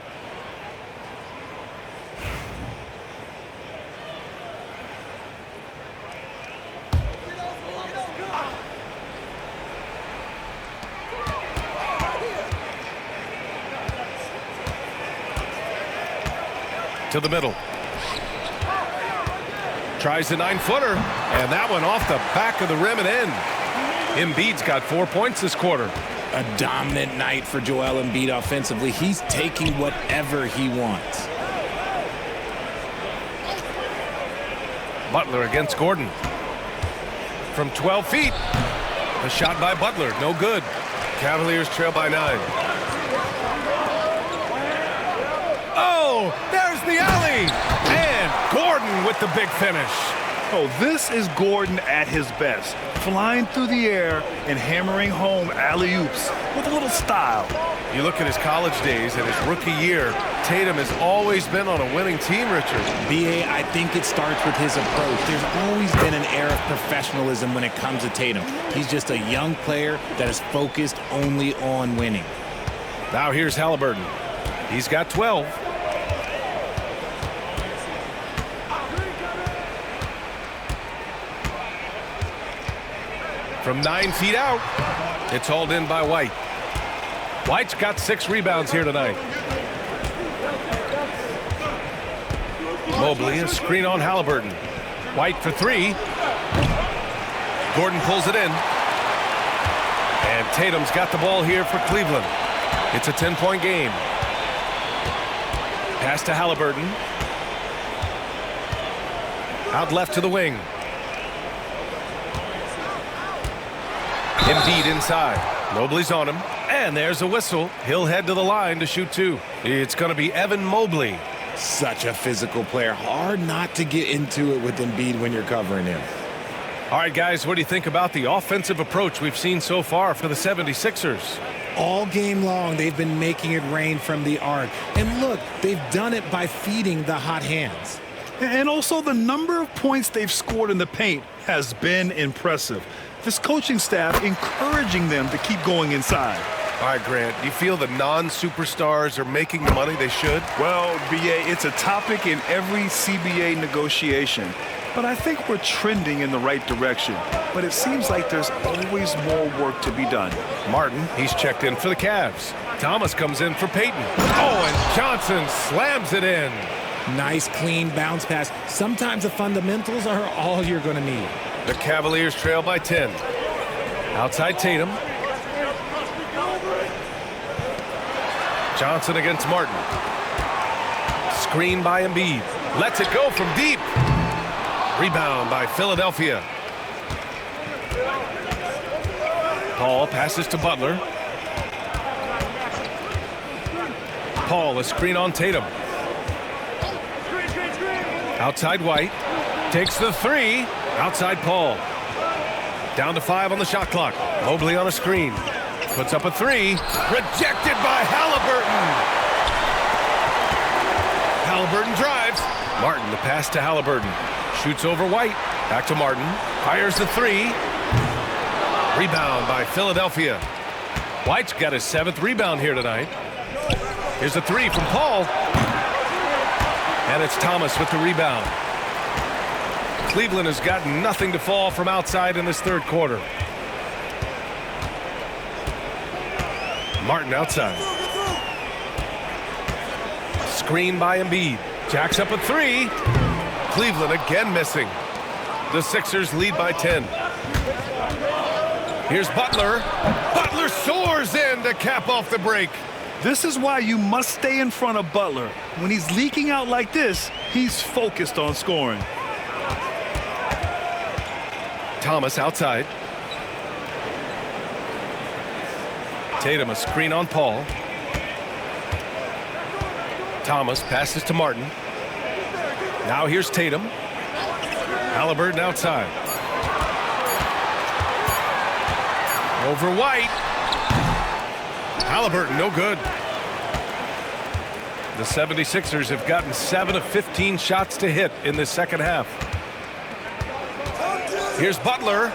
To the middle. Tries the 9-footer, and that one off the back of the rim and in. Embiid's got 4 points this quarter. A dominant night for Joel Embiid offensively. He's taking whatever he wants. Butler against Gordon. From 12 feet. The shot by Butler, no good. Cavaliers trail by 9. Oh, there's the alley. And Gordon with the big finish. Oh, this is Gordon at his best. Flying through the air and hammering home alley-oops with a little style. You look at his college days and his rookie year, Tatum has always been on a winning team, Richard. BA, I think it starts with his approach. There's always been an air of professionalism when it comes to Tatum. He's just a young player that is focused only on winning. Now here's Halliburton. He's got 12. From 9 feet out, it's hauled in by White. White's got 6 rebounds here tonight. Mobley, a screen on Halliburton. White for 3. Gordon pulls it in. And Tatum's got the ball here for Cleveland. It's a 10-point game. Pass to Halliburton. Out left to the wing. Embiid inside. Mobley's on him. And there's a whistle. He'll head to the line to shoot 2. It's going to be Evan Mobley. Such a physical player. Hard not to get into it with Embiid when you're covering him. All right, guys, what do you think about the offensive approach we've seen so far for the 76ers? All game long, they've been making it rain from the arc. And look, they've done it by feeding the hot hands. And also the number of points they've scored in the paint has been impressive. This coaching staff encouraging them to keep going inside. All right, Grant, do you feel the non-superstars are making the money they should? Well, BA, it's a topic in every CBA negotiation. But I think we're trending in the right direction. But it seems like there's always more work to be done. Martin, he's checked in for the Cavs. Thomas comes in for Peyton. Oh, and Johnson slams it in. Nice, clean bounce pass. Sometimes the fundamentals are all you're going to need. The Cavaliers trail by 10. Outside Tatum. Johnson against Martin. Screen by Embiid. Lets it go from deep. Rebound by Philadelphia. Paul passes to Butler. Paul, a screen on Tatum. Outside White. Takes the 3. Outside Paul. Down to 5 on the shot clock. Mobley on a screen. Puts up a 3. Rejected by Halliburton. Halliburton drives. Martin, the pass to Halliburton. Shoots over White. Back to Martin. Fires the 3. Rebound by Philadelphia. White's got his 7th rebound here tonight. Here's a 3 from Paul. And it's Thomas with the rebound. Cleveland has got nothing to fall from outside in this third quarter. Martin outside. Screen by Embiid. Jacks up a 3. Cleveland again missing. The Sixers lead by 10. Here's Butler. Butler soars in to cap off the break. This is why you must stay in front of Butler. When he's leaking out like this, he's focused on scoring. Thomas outside. Tatum a screen on Paul. Thomas passes to Martin. Now here's Tatum. Halliburton outside. Over White. Halliburton no good. The 76ers have gotten 7 of 15 shots to hit in the second half. Here's Butler.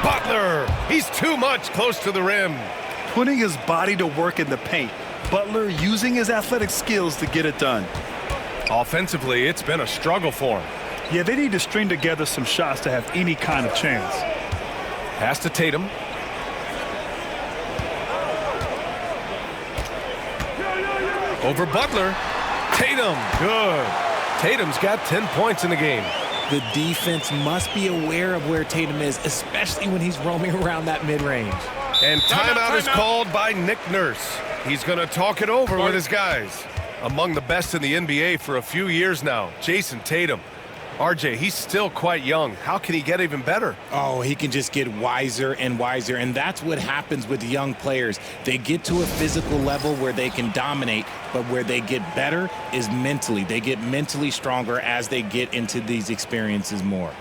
Butler! He's too much close to the rim. Putting his body to work in the paint. Butler using his athletic skills to get it done. Offensively, it's been a struggle for him. Yeah, they need to string together some shots to have any kind of chance. Pass to Tatum. Over Butler. Tatum. Good. Tatum's got 10 points in the game. The defense must be aware of where Tatum is, especially when he's roaming around that mid-range. And timeout is called by Nick Nurse. He's going to talk it over with his guys. Among the best in the NBA for a few years now, Jason Tatum. RJ, he's still quite young. How can he get even better? Oh, he can just get wiser and wiser, and that's what happens with young players. They get to a physical level where they can dominate, but where they get better is mentally. They get mentally stronger as they get into these experiences more.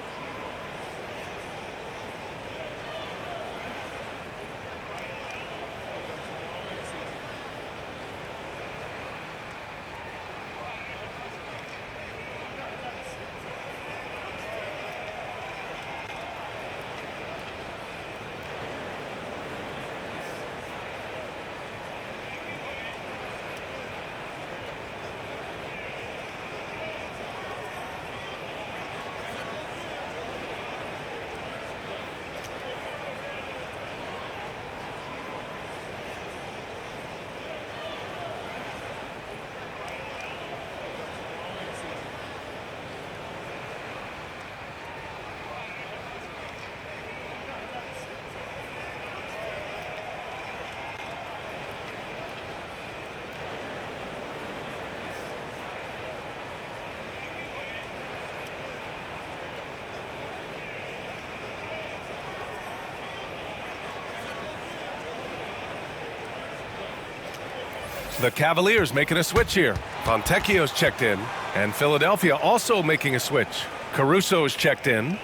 The Cavaliers making a switch here. Fontecchio's checked in, and Philadelphia also making a switch. Caruso's checked in.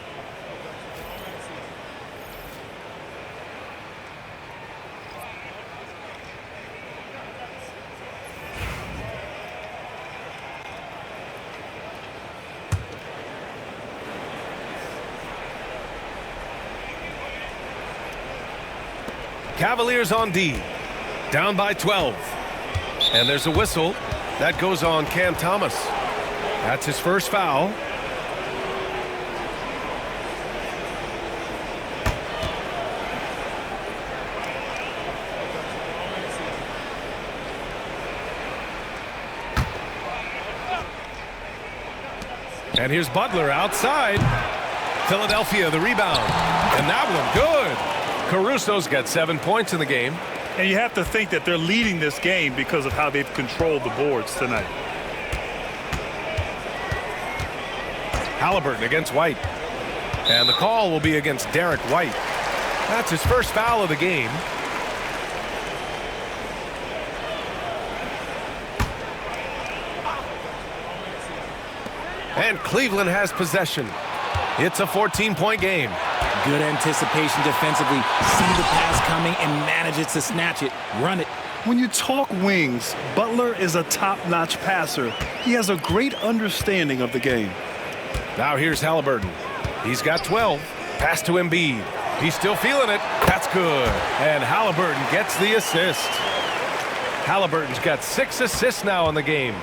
Cavaliers on D, down by 12. And there's a whistle. That goes on Cam Thomas. That's his first foul. And here's Butler outside. Philadelphia the rebound. And that one good. Caruso's got 7 points in the game. And you have to think that they're leading this game because of how they've controlled the boards tonight. Halliburton against White. And the call will be against Derek White. That's his first foul of the game. And Cleveland has possession. It's a 14-point game. Good anticipation defensively. See the pass coming and manage it to snatch it. Run it. When you talk wings, Butler is a top-notch passer. He has a great understanding of the game. Now here's Halliburton. He's got 12. Pass to Embiid. He's still feeling it. That's good. And Halliburton gets the assist. Halliburton's got 6 assists now in the game.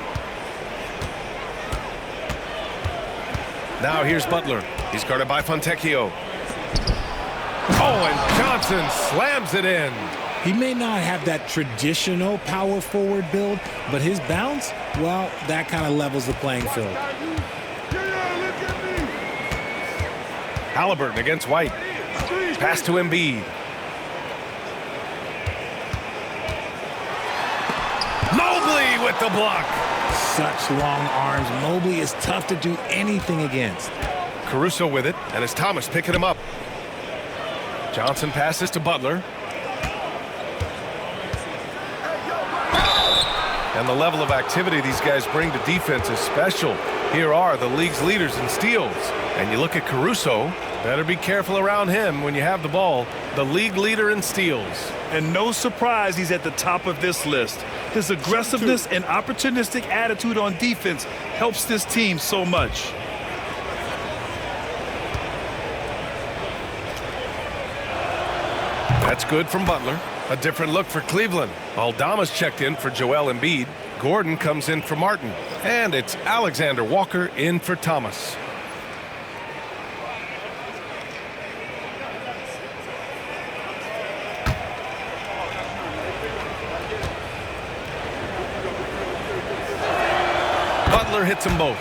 Now here's Butler. He's guarded by Fontecchio. Oh, and Johnson slams it in. He may not have that traditional power forward build, but his bounce, well, that kind of levels the playing field. Halliburton against White. Pass to Embiid. Mobley with the block. Such long arms. Mobley is tough to do anything against. Caruso with it, and it's Thomas picking him up. Johnson passes to Butler. And the level of activity these guys bring to defense is special. Here are the league's leaders in steals. And you look at Caruso, Better be careful around him when you have the ball. The league leader in steals. And no surprise he's at the top of this list. His aggressiveness and opportunistic attitude on defense helps this team so much. That's good from Butler. A different look for Cleveland. Aldama's checked in for Joel Embiid. Gordon comes in for Martin. And it's Alexander Walker in for Thomas. Butler hits them both.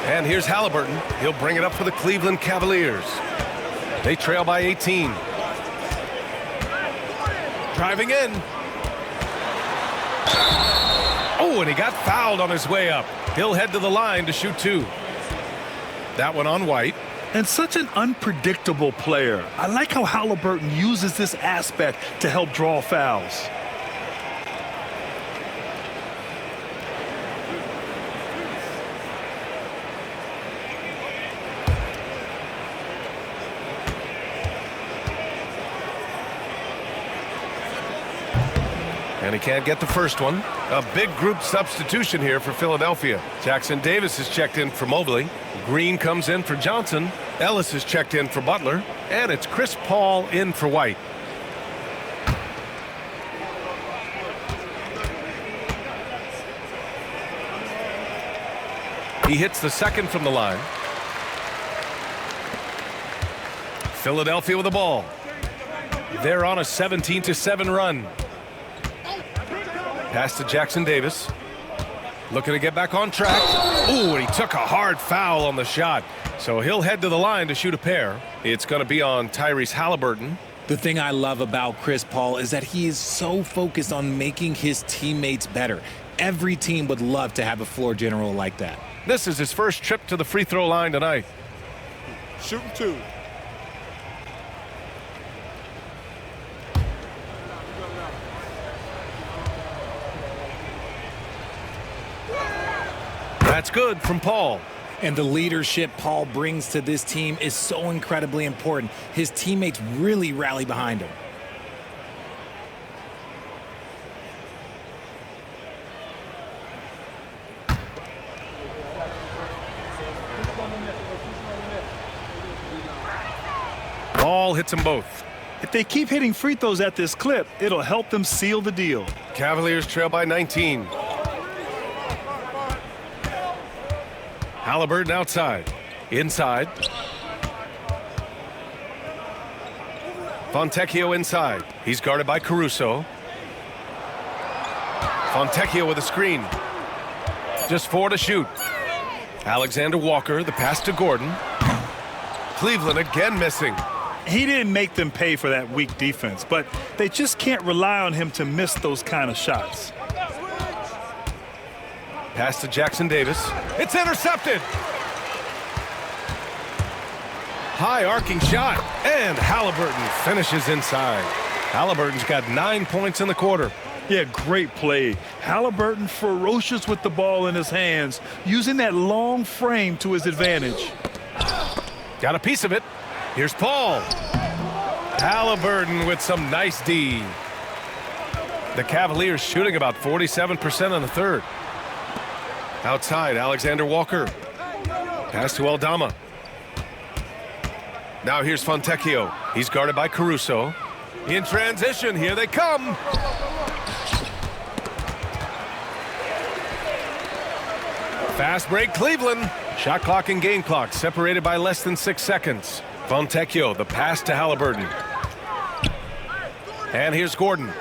And here's Halliburton. He'll bring it up for the Cleveland Cavaliers. They trail by 18. Driving in. Oh, and he got fouled on his way up. He'll head to the line to shoot two. That one on White. And such an unpredictable player. I like how Halliburton uses this aspect to help draw fouls. And he can't get the first one. A big group substitution here for Philadelphia. Jackson Davis is checked in for Mobley. Green comes in for Johnson. Ellis is checked in for Butler. And it's Chris Paul in for White. He hits the second from the line. Philadelphia with the ball. They're on a 17-7 run. Pass to Jackson Davis. Looking to get back on track. Ooh, and he took a hard foul on the shot. So he'll head to the line to shoot a pair. It's going to be on Tyrese Halliburton. The thing I love about Chris Paul is that he is so focused on making his teammates better. Every team would love to have a floor general like that. This is his first trip to the free throw line tonight. Shooting two. That's good from Paul. And the leadership Paul brings to this team is so incredibly important. His teammates really rally behind him. Ball hits them both. If they keep hitting free throws at this clip, it'll help them seal the deal. Cavaliers trail by 19. Halliburton outside. Inside. Fontecchio inside. He's guarded by Caruso. Fontecchio with a screen. Just 4 to shoot. Alexander Walker, the pass to Gordon. Cleveland again missing. He didn't make them pay for that weak defense, but they just can't rely on him to miss those kind of shots. Pass to Jackson Davis. It's intercepted. High arcing shot. And Halliburton finishes inside. Halliburton's got 9 points in the quarter. Yeah, great play. Halliburton ferocious with the ball in his hands, using that long frame to his advantage. Got a piece of it. Here's Paul. Halliburton with some nice D. The Cavaliers shooting about 47% in the third. Outside, Alexander Walker. Pass to Aldama. Now here's Fontecchio. He's guarded by Caruso. In transition, here they come. Fast break, Cleveland. Shot clock and game clock separated by less than 6 seconds. Fontecchio, the pass to Halliburton. And here's Gordon.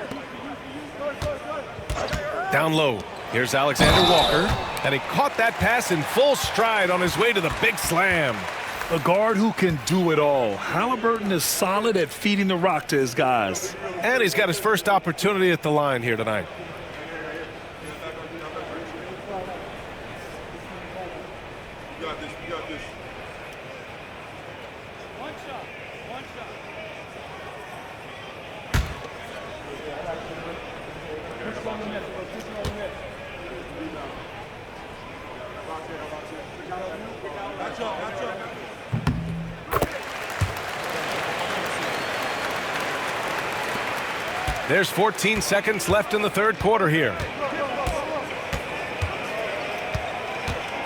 Down low. Here's Alexander Walker. And he caught that pass in full stride on his way to the big slam. A guard who can do it all. Halliburton is solid at feeding the rock to his guys. And he's got his first opportunity at the line here tonight. There's 14 seconds left in the third quarter here.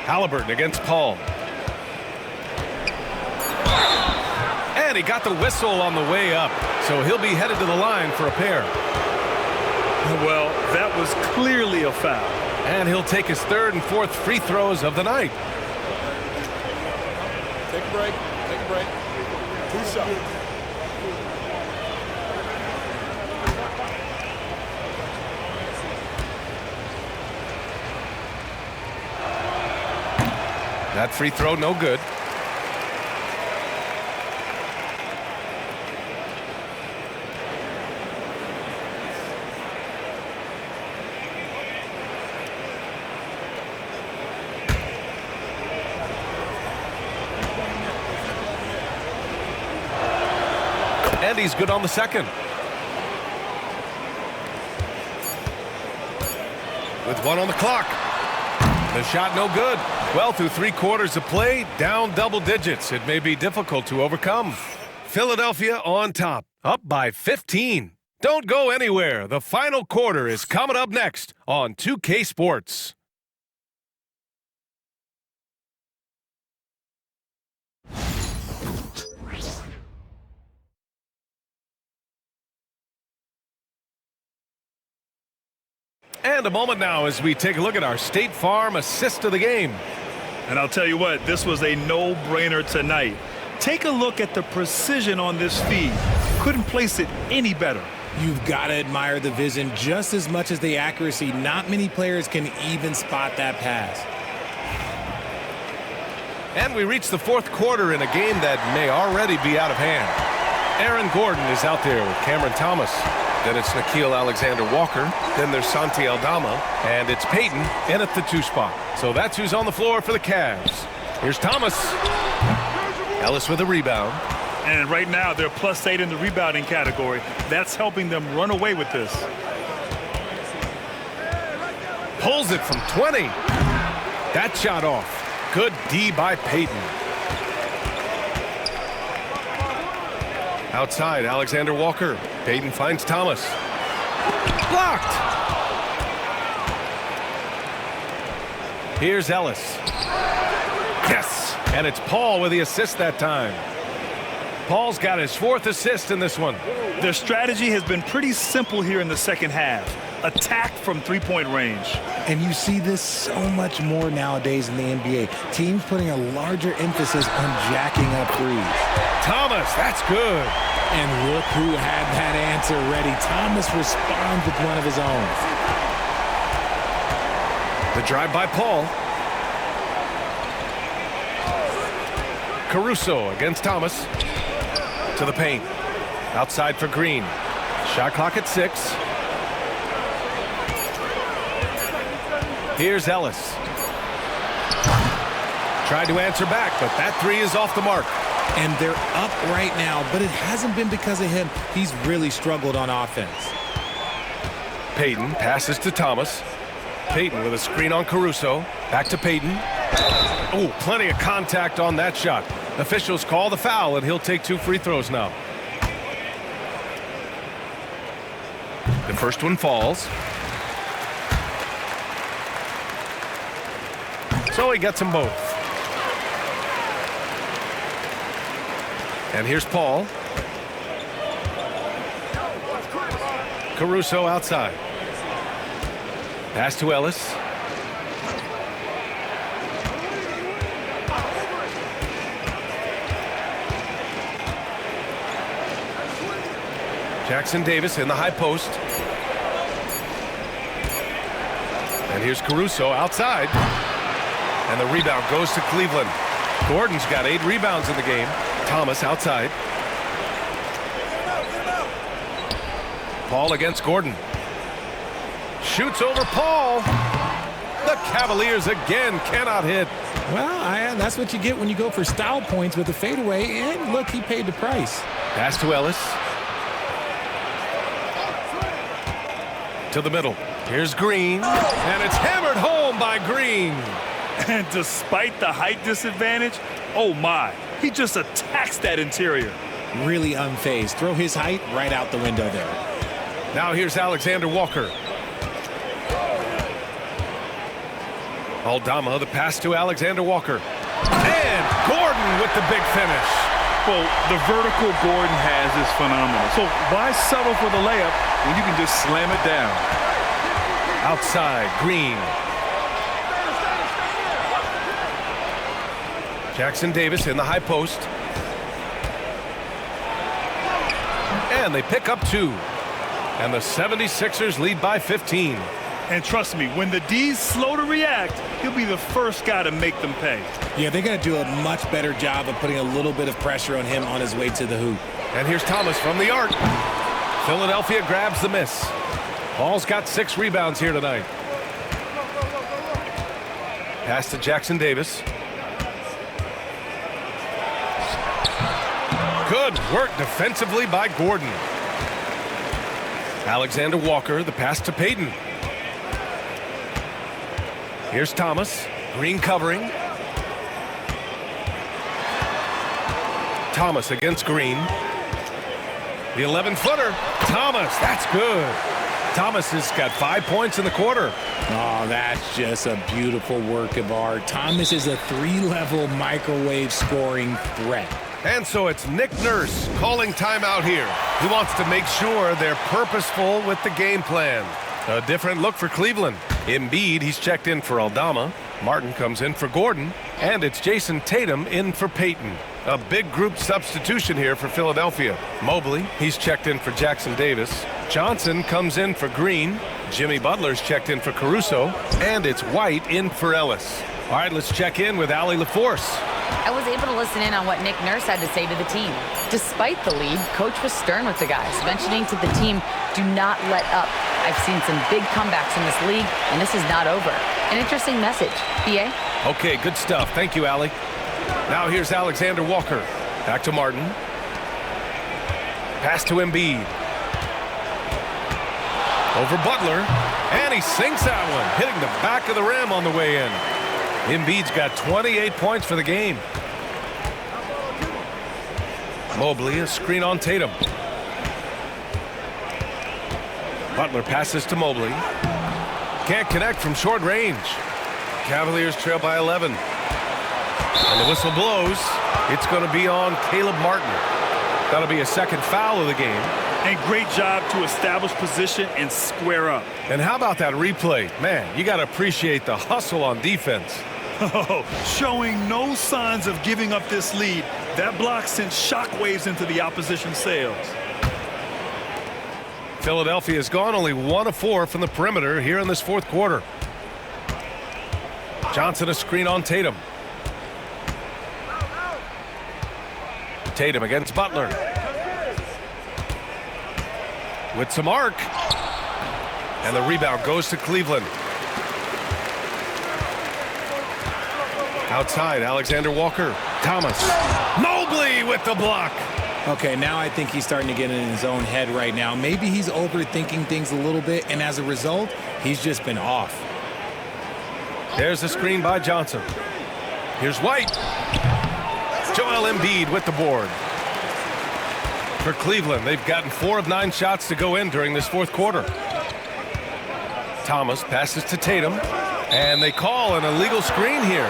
Halliburton against Paul. And he got the whistle on the way up, so he'll be headed to the line for a pair. Well, that was clearly a foul. And he'll take his third and fourth free throws of the night. Take a break. Take a break. 2 shots. That free throw, no good. And he's good on the second. With 1 on the clock. The shot no good. Well, through 3 quarters of play, down double digits. It may be difficult to overcome. Philadelphia on top, up by 15. Don't go anywhere. The final quarter is coming up next on 2K Sports. And a moment now as we take a look at our State Farm assist of the game. And I'll tell you what, this was a no-brainer tonight. Take a look at the precision on this feed. Couldn't place it any better. You've got to admire the vision just as much as the accuracy. Not many players can even spot that pass. And we reach the fourth quarter in a game that may already be out of hand. Aaron Gordon is out there with Cameron Thomas. Then it's Nickeil Alexander-Walker. Then there's Santi Aldama. And it's Payton in at the 2 spot. So that's who's on the floor for the Cavs. Here's Thomas. Ellis with a rebound. And right now, they're +8 in the rebounding category. That's helping them run away with this. Pulls it from 20. That shot off. Good D by Payton. Outside, Alexander Walker. Payton finds Thomas. Blocked. Here's Ellis. Yes, and it's Paul with the assist that time. Paul's got his 4th assist in this one. Their strategy has been pretty simple here in the second half. Attack from 3-point range. And you see this so much more nowadays in the NBA. Teams putting a larger emphasis on jacking up threes. Thomas, that's good. And look who had that answer ready. Thomas responds with one of his own. The drive by Paul. Caruso against Thomas. To the paint. Outside for Green. Shot clock at 6. Here's Ellis. Tried to answer back, but that 3 is off the mark. And they're up right now, but it hasn't been because of him. He's really struggled on offense. Payton passes to Thomas. Payton with a screen on Caruso. Back to Payton. Oh, plenty of contact on that shot. Officials call the foul, and he'll take 2 free throws now. The first one falls. So he gets them both. And here's Paul. Caruso outside. Pass to Ellis. Jackson Davis in the high post. And here's Caruso outside. And the rebound goes to Cleveland. Gordon's got 8 rebounds in the game. Thomas outside. Paul against Gordon. Shoots over Paul. The Cavaliers again cannot hit. Well, that's what you get when you go for style points with a fadeaway. And look, he paid the price. Pass to Ellis. To the middle. Here's Green. And it's hammered home by Green. And despite the height disadvantage, oh my, he just attacks that interior. Really unfazed. Throw his height right out the window there. Now here's Alexander Walker. Aldama, the pass to Alexander Walker. And Gordon with the big finish. Well, the vertical Gordon has is phenomenal. So why settle for the layup when you can just slam it down? Outside, Green. Jackson Davis in the high post. And they pick up 2. And the 76ers lead by 15. And trust me, when the D's slow to react, he'll be the first guy to make them pay. Yeah, they're going to do a much better job of putting a little bit of pressure on him on his way to the hoop. And here's Thomas from the arc. Philadelphia grabs the miss. Paul's got 6 rebounds here tonight. Pass to Jackson Davis. Good work defensively by Gordon. Alexander Walker, the pass to Payton. Here's Thomas. Green covering. Thomas against Green. The 11-footer. Thomas, that's good. Thomas has got 5 points in the quarter. Oh, that's just a beautiful work of art. Thomas is a 3-level microwave scoring threat. And so it's Nick Nurse calling timeout here. He wants to make sure they're purposeful with the game plan. A different look for Cleveland. Embiid, he's checked in for Aldama. Martin comes in for Gordon. And it's Jason Tatum in for Payton. A big group substitution here for Philadelphia. Mobley, he's checked in for Jackson Davis. Johnson comes in for Green. Jimmy Butler's checked in for Caruso. And it's White in for Ellis. All right, let's check in with Allie LaForce. I was able to listen in on what Nick Nurse had to say to the team. Despite the lead, Coach was stern with the guys, mentioning to the team, do not let up. I've seen some big comebacks in this league, and this is not over. An interesting message. BA? Okay, good stuff. Thank you, Allie. Now here's Alexander Walker. Back to Martin. Pass to Embiid. Over Butler. And he sinks that one, hitting the back of the rim on the way in. Embiid's got 28 points for the game. Mobley, a screen on Tatum. Butler passes to Mobley. Can't connect from short range. Cavaliers trail by 11. And the whistle blows. It's going to be on Caleb Martin. That'll be a second foul of the game. And great job to establish position and square up. And how about that replay? Man, you got to appreciate the hustle on defense. Oh, showing no signs of giving up this lead. That block sent shockwaves into the opposition sails. Philadelphia has gone only 1 of 4 from the perimeter here in this fourth quarter. Johnson a screen on Tatum. Tatum against Butler. With some arc. And the rebound goes to Cleveland. Outside, Alexander Walker. Thomas. Mobley with the block. Okay, now I think he's starting to get in his own head right now. Maybe he's overthinking things a little bit, and as a result, he's just been off. There's a screen by Johnson. Here's White. Joel Embiid with the board. For Cleveland, they've gotten 4 of 9 shots to go in during this fourth quarter. Thomas passes to Tatum, and they call an illegal screen here.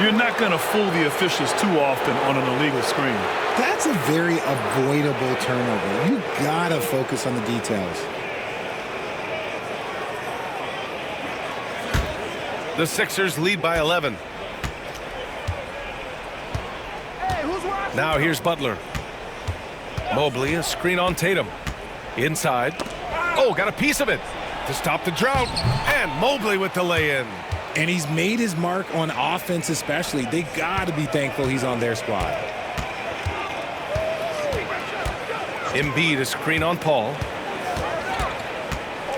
You're not going to fool the officials too often on an illegal screen. That's a very avoidable turnover. You gotta focus on the details. The Sixers lead by 11. Now here's Butler. Mobley, a screen on Tatum. Inside. Oh, got a piece of it to stop the drought. And Mobley with the lay-in. And he's made his mark on offense especially. They gotta be thankful he's on their squad. Embiid, a screen on Paul.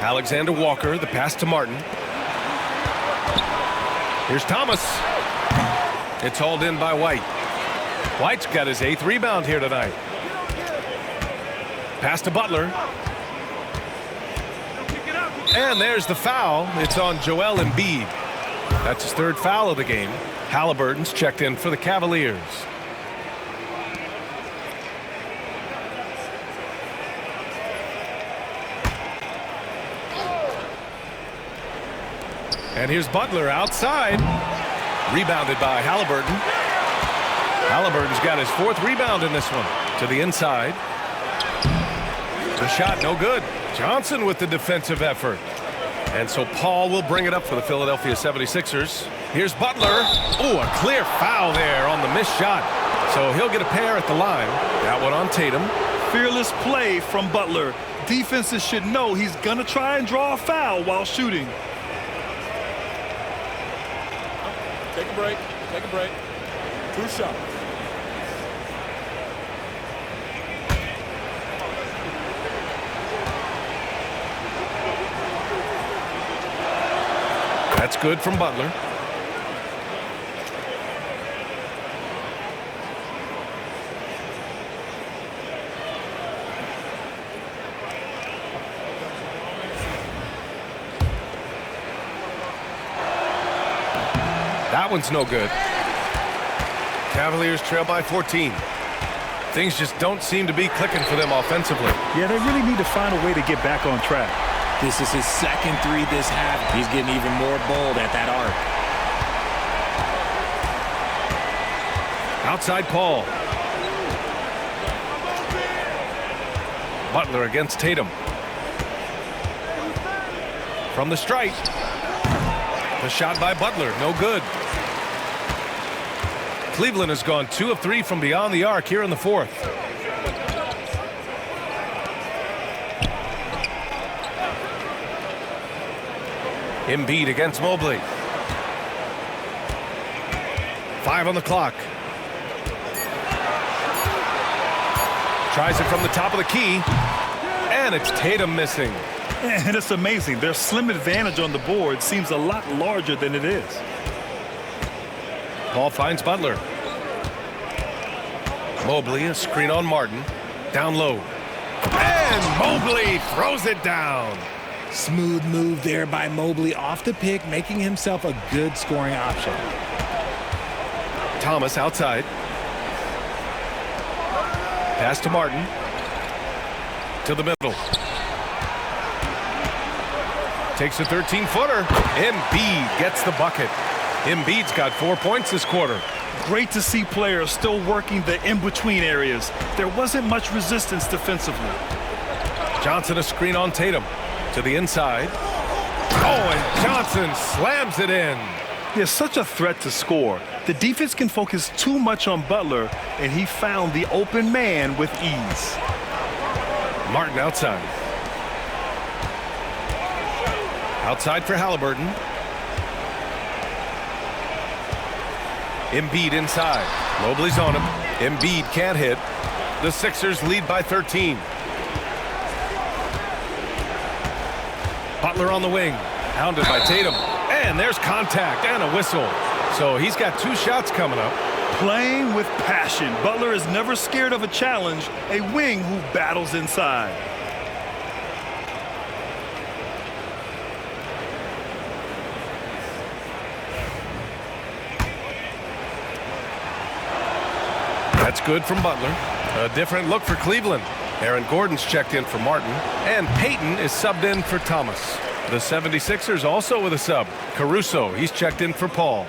Alexander Walker, the pass to Martin. Here's Thomas. It's hauled in by White. White's got his 8th rebound here tonight. Pass to Butler. And there's the foul. It's on Joel Embiid. That's his third foul of the game. Halliburton's checked in for the Cavaliers. And here's Butler outside. Rebounded by Halliburton. Halliburton's got his fourth rebound in this one. To the inside. The shot no good. Johnson with the defensive effort. And so Paul will bring it up for the Philadelphia 76ers. Here's Butler. Oh, a clear foul there on the missed shot. So he'll get a pair at the line. That one on Tatum. Fearless play from Butler. Defenses should know he's going to try and draw a foul while shooting. Take a break. Take a break. 2 shots. That's good from Butler. That one's no good. Cavaliers trail by 14. Things just don't seem to be clicking for them offensively. Yeah, they really need to find a way to get back on track. This is his second three this half. He's getting even more bold at that arc. Outside Paul. Butler against Tatum. From the stripe. The shot by Butler, no good. Cleveland has gone 2 of 3 from beyond the arc here in the fourth. Embiid against Mobley. 5 on the clock. Tries it from the top of the key. And it's Tatum missing. And it's amazing. Their slim advantage on the board seems a lot larger than it is. Ball finds Butler. Mobley, a screen on Martin. Down low. And Mobley throws it down. Smooth move there by Mobley off the pick, making himself a good scoring option. Thomas outside. Pass to Martin. To the middle. Takes a 13-footer. Embiid gets the bucket. Embiid's got 4 points this quarter. Great to see players still working the in-between areas. There wasn't much resistance defensively. Johnson a screen on Tatum. To the inside. Oh, and Johnson slams it in. There's such a threat to score. The defense can focus too much on Butler, and he found the open man with ease. Martin outside. Outside for Halliburton. Embiid inside. Mobley's on him. Embiid can't hit. The Sixers lead by 13. Butler on the wing. Hounded by Tatum. And there's contact and a whistle. So he's got 2 shots coming up. Playing with passion. Butler is never scared of a challenge. A wing who battles inside. That's good from Butler. A different look for Cleveland. Aaron Gordon's checked in for Martin. And Payton is subbed in for Thomas. The 76ers also with a sub. Caruso, he's checked in for Paul.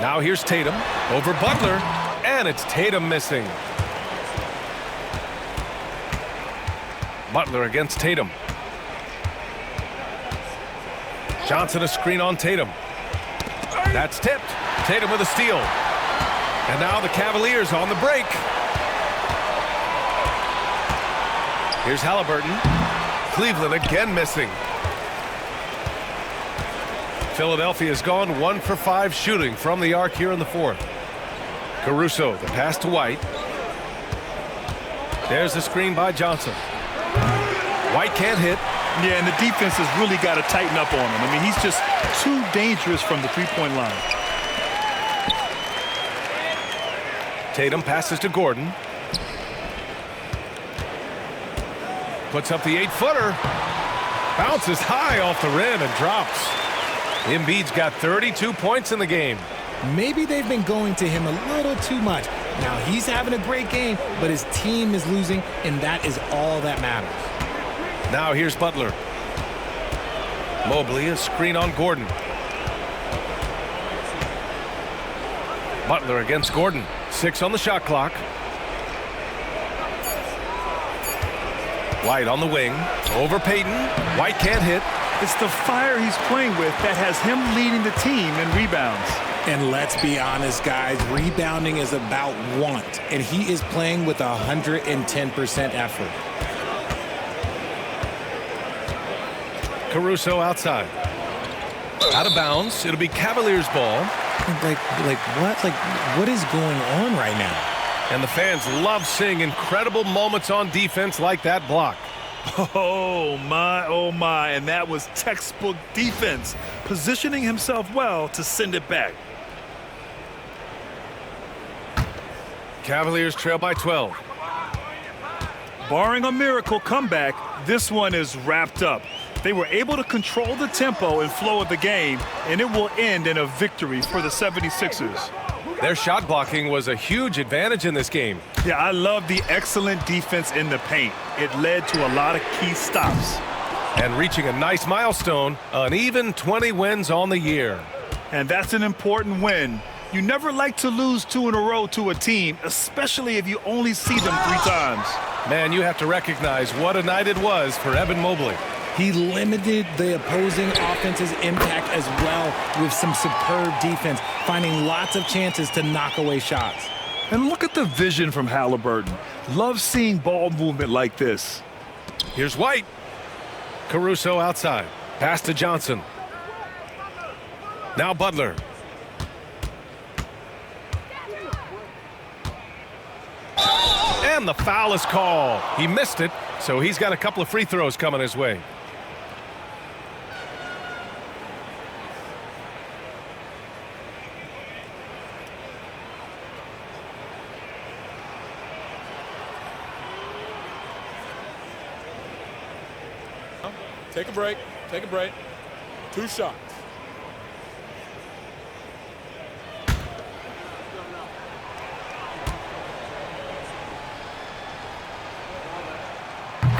Now here's Tatum over Butler. And it's Tatum missing. Butler against Tatum. Johnson a screen on Tatum. That's tipped. Tatum with a steal. And now the Cavaliers on the break. Here's Halliburton. Cleveland again missing. Philadelphia's gone 1 for 5 shooting from the arc here in the fourth. Caruso, the pass to White. There's the screen by Johnson. White can't hit. Yeah, and the defense has really got to tighten up on him. I mean, he's just too dangerous from the three-point line. Tatum passes to Gordon. Puts up the 8-footer. Bounces high off the rim and drops. Embiid's got 32 points in the game. Maybe they've been going to him a little too much. Now he's having a great game, but his team is losing, and that is all that matters. Now here's Butler. Mobley, a screen on Gordon. Butler against Gordon. 6 on the shot clock. White on the wing. Over Payton. White can't hit. It's the fire he's playing with that has him leading the team in rebounds. And let's be honest, guys, rebounding is about want, and he is playing with 110% effort. Caruso outside. Out of bounds. It'll be Cavaliers ball. What is going on right now? And the fans love seeing incredible moments on defense like that block. Oh my, and that was textbook defense, positioning himself well to send it back. Cavaliers trail by 12. Barring a miracle comeback, this one is wrapped up. They were able to control the tempo and flow of the game, and it will end in a victory for the 76ers. Their shot blocking was a huge advantage in this game. Yeah, I love the excellent defense in the paint. It led to a lot of key stops. And reaching a nice milestone, an even 20 wins on the year. And that's an important win. You never like to lose 2 in a row to a team, especially if you only see them 3 times. Man, you have to recognize what a night it was for Evan Mobley. He limited the opposing offense's impact as well with some superb defense, finding lots of chances to knock away shots. And look at the vision from Halliburton. Love seeing ball movement like this. Here's White. Caruso outside. Pass to Johnson. Now Butler. And the foul is called. He missed it, so he's got a couple of free throws coming his way. Take a break. Take a break. 2 shots.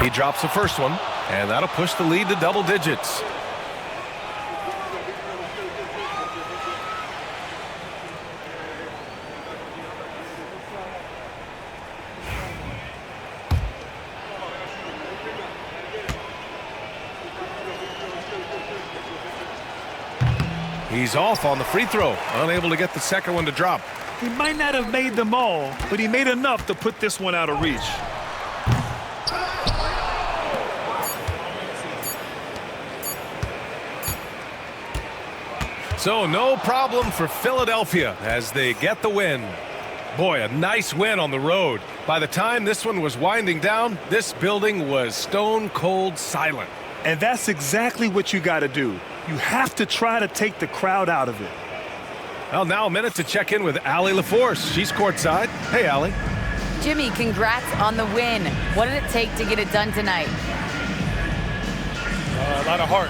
He drops the first one, and that'll push the lead to double digits. He's off on the free throw, unable to get the second one to drop. He might not have made them all, but he made enough to put this one out of reach. So no problem for Philadelphia as they get the win. Boy, a nice win on the road. By the time this one was winding down, this building was stone cold silent. And that's exactly what you got to do. You have to try to take the crowd out of it. Well, now a minute to check in with Allie LaForce. She's courtside. Hey, Allie. Jimmy, congrats on the win. What did it take to get it done tonight? A lot of heart.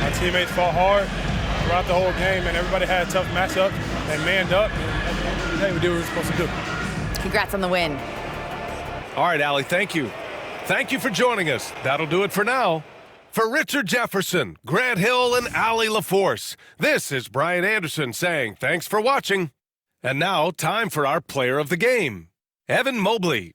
My teammates fought hard throughout the whole game, and everybody had a tough matchup. They manned up, and hey, we did what we were supposed to do. Congrats on the win. All right, Allie, thank you. Thank you for joining us. That'll do it for now. For Richard Jefferson, Grant Hill, and Allie LaForce, this is Brian Anderson saying thanks for watching. And now, time for our player of the game. Evan Mobley,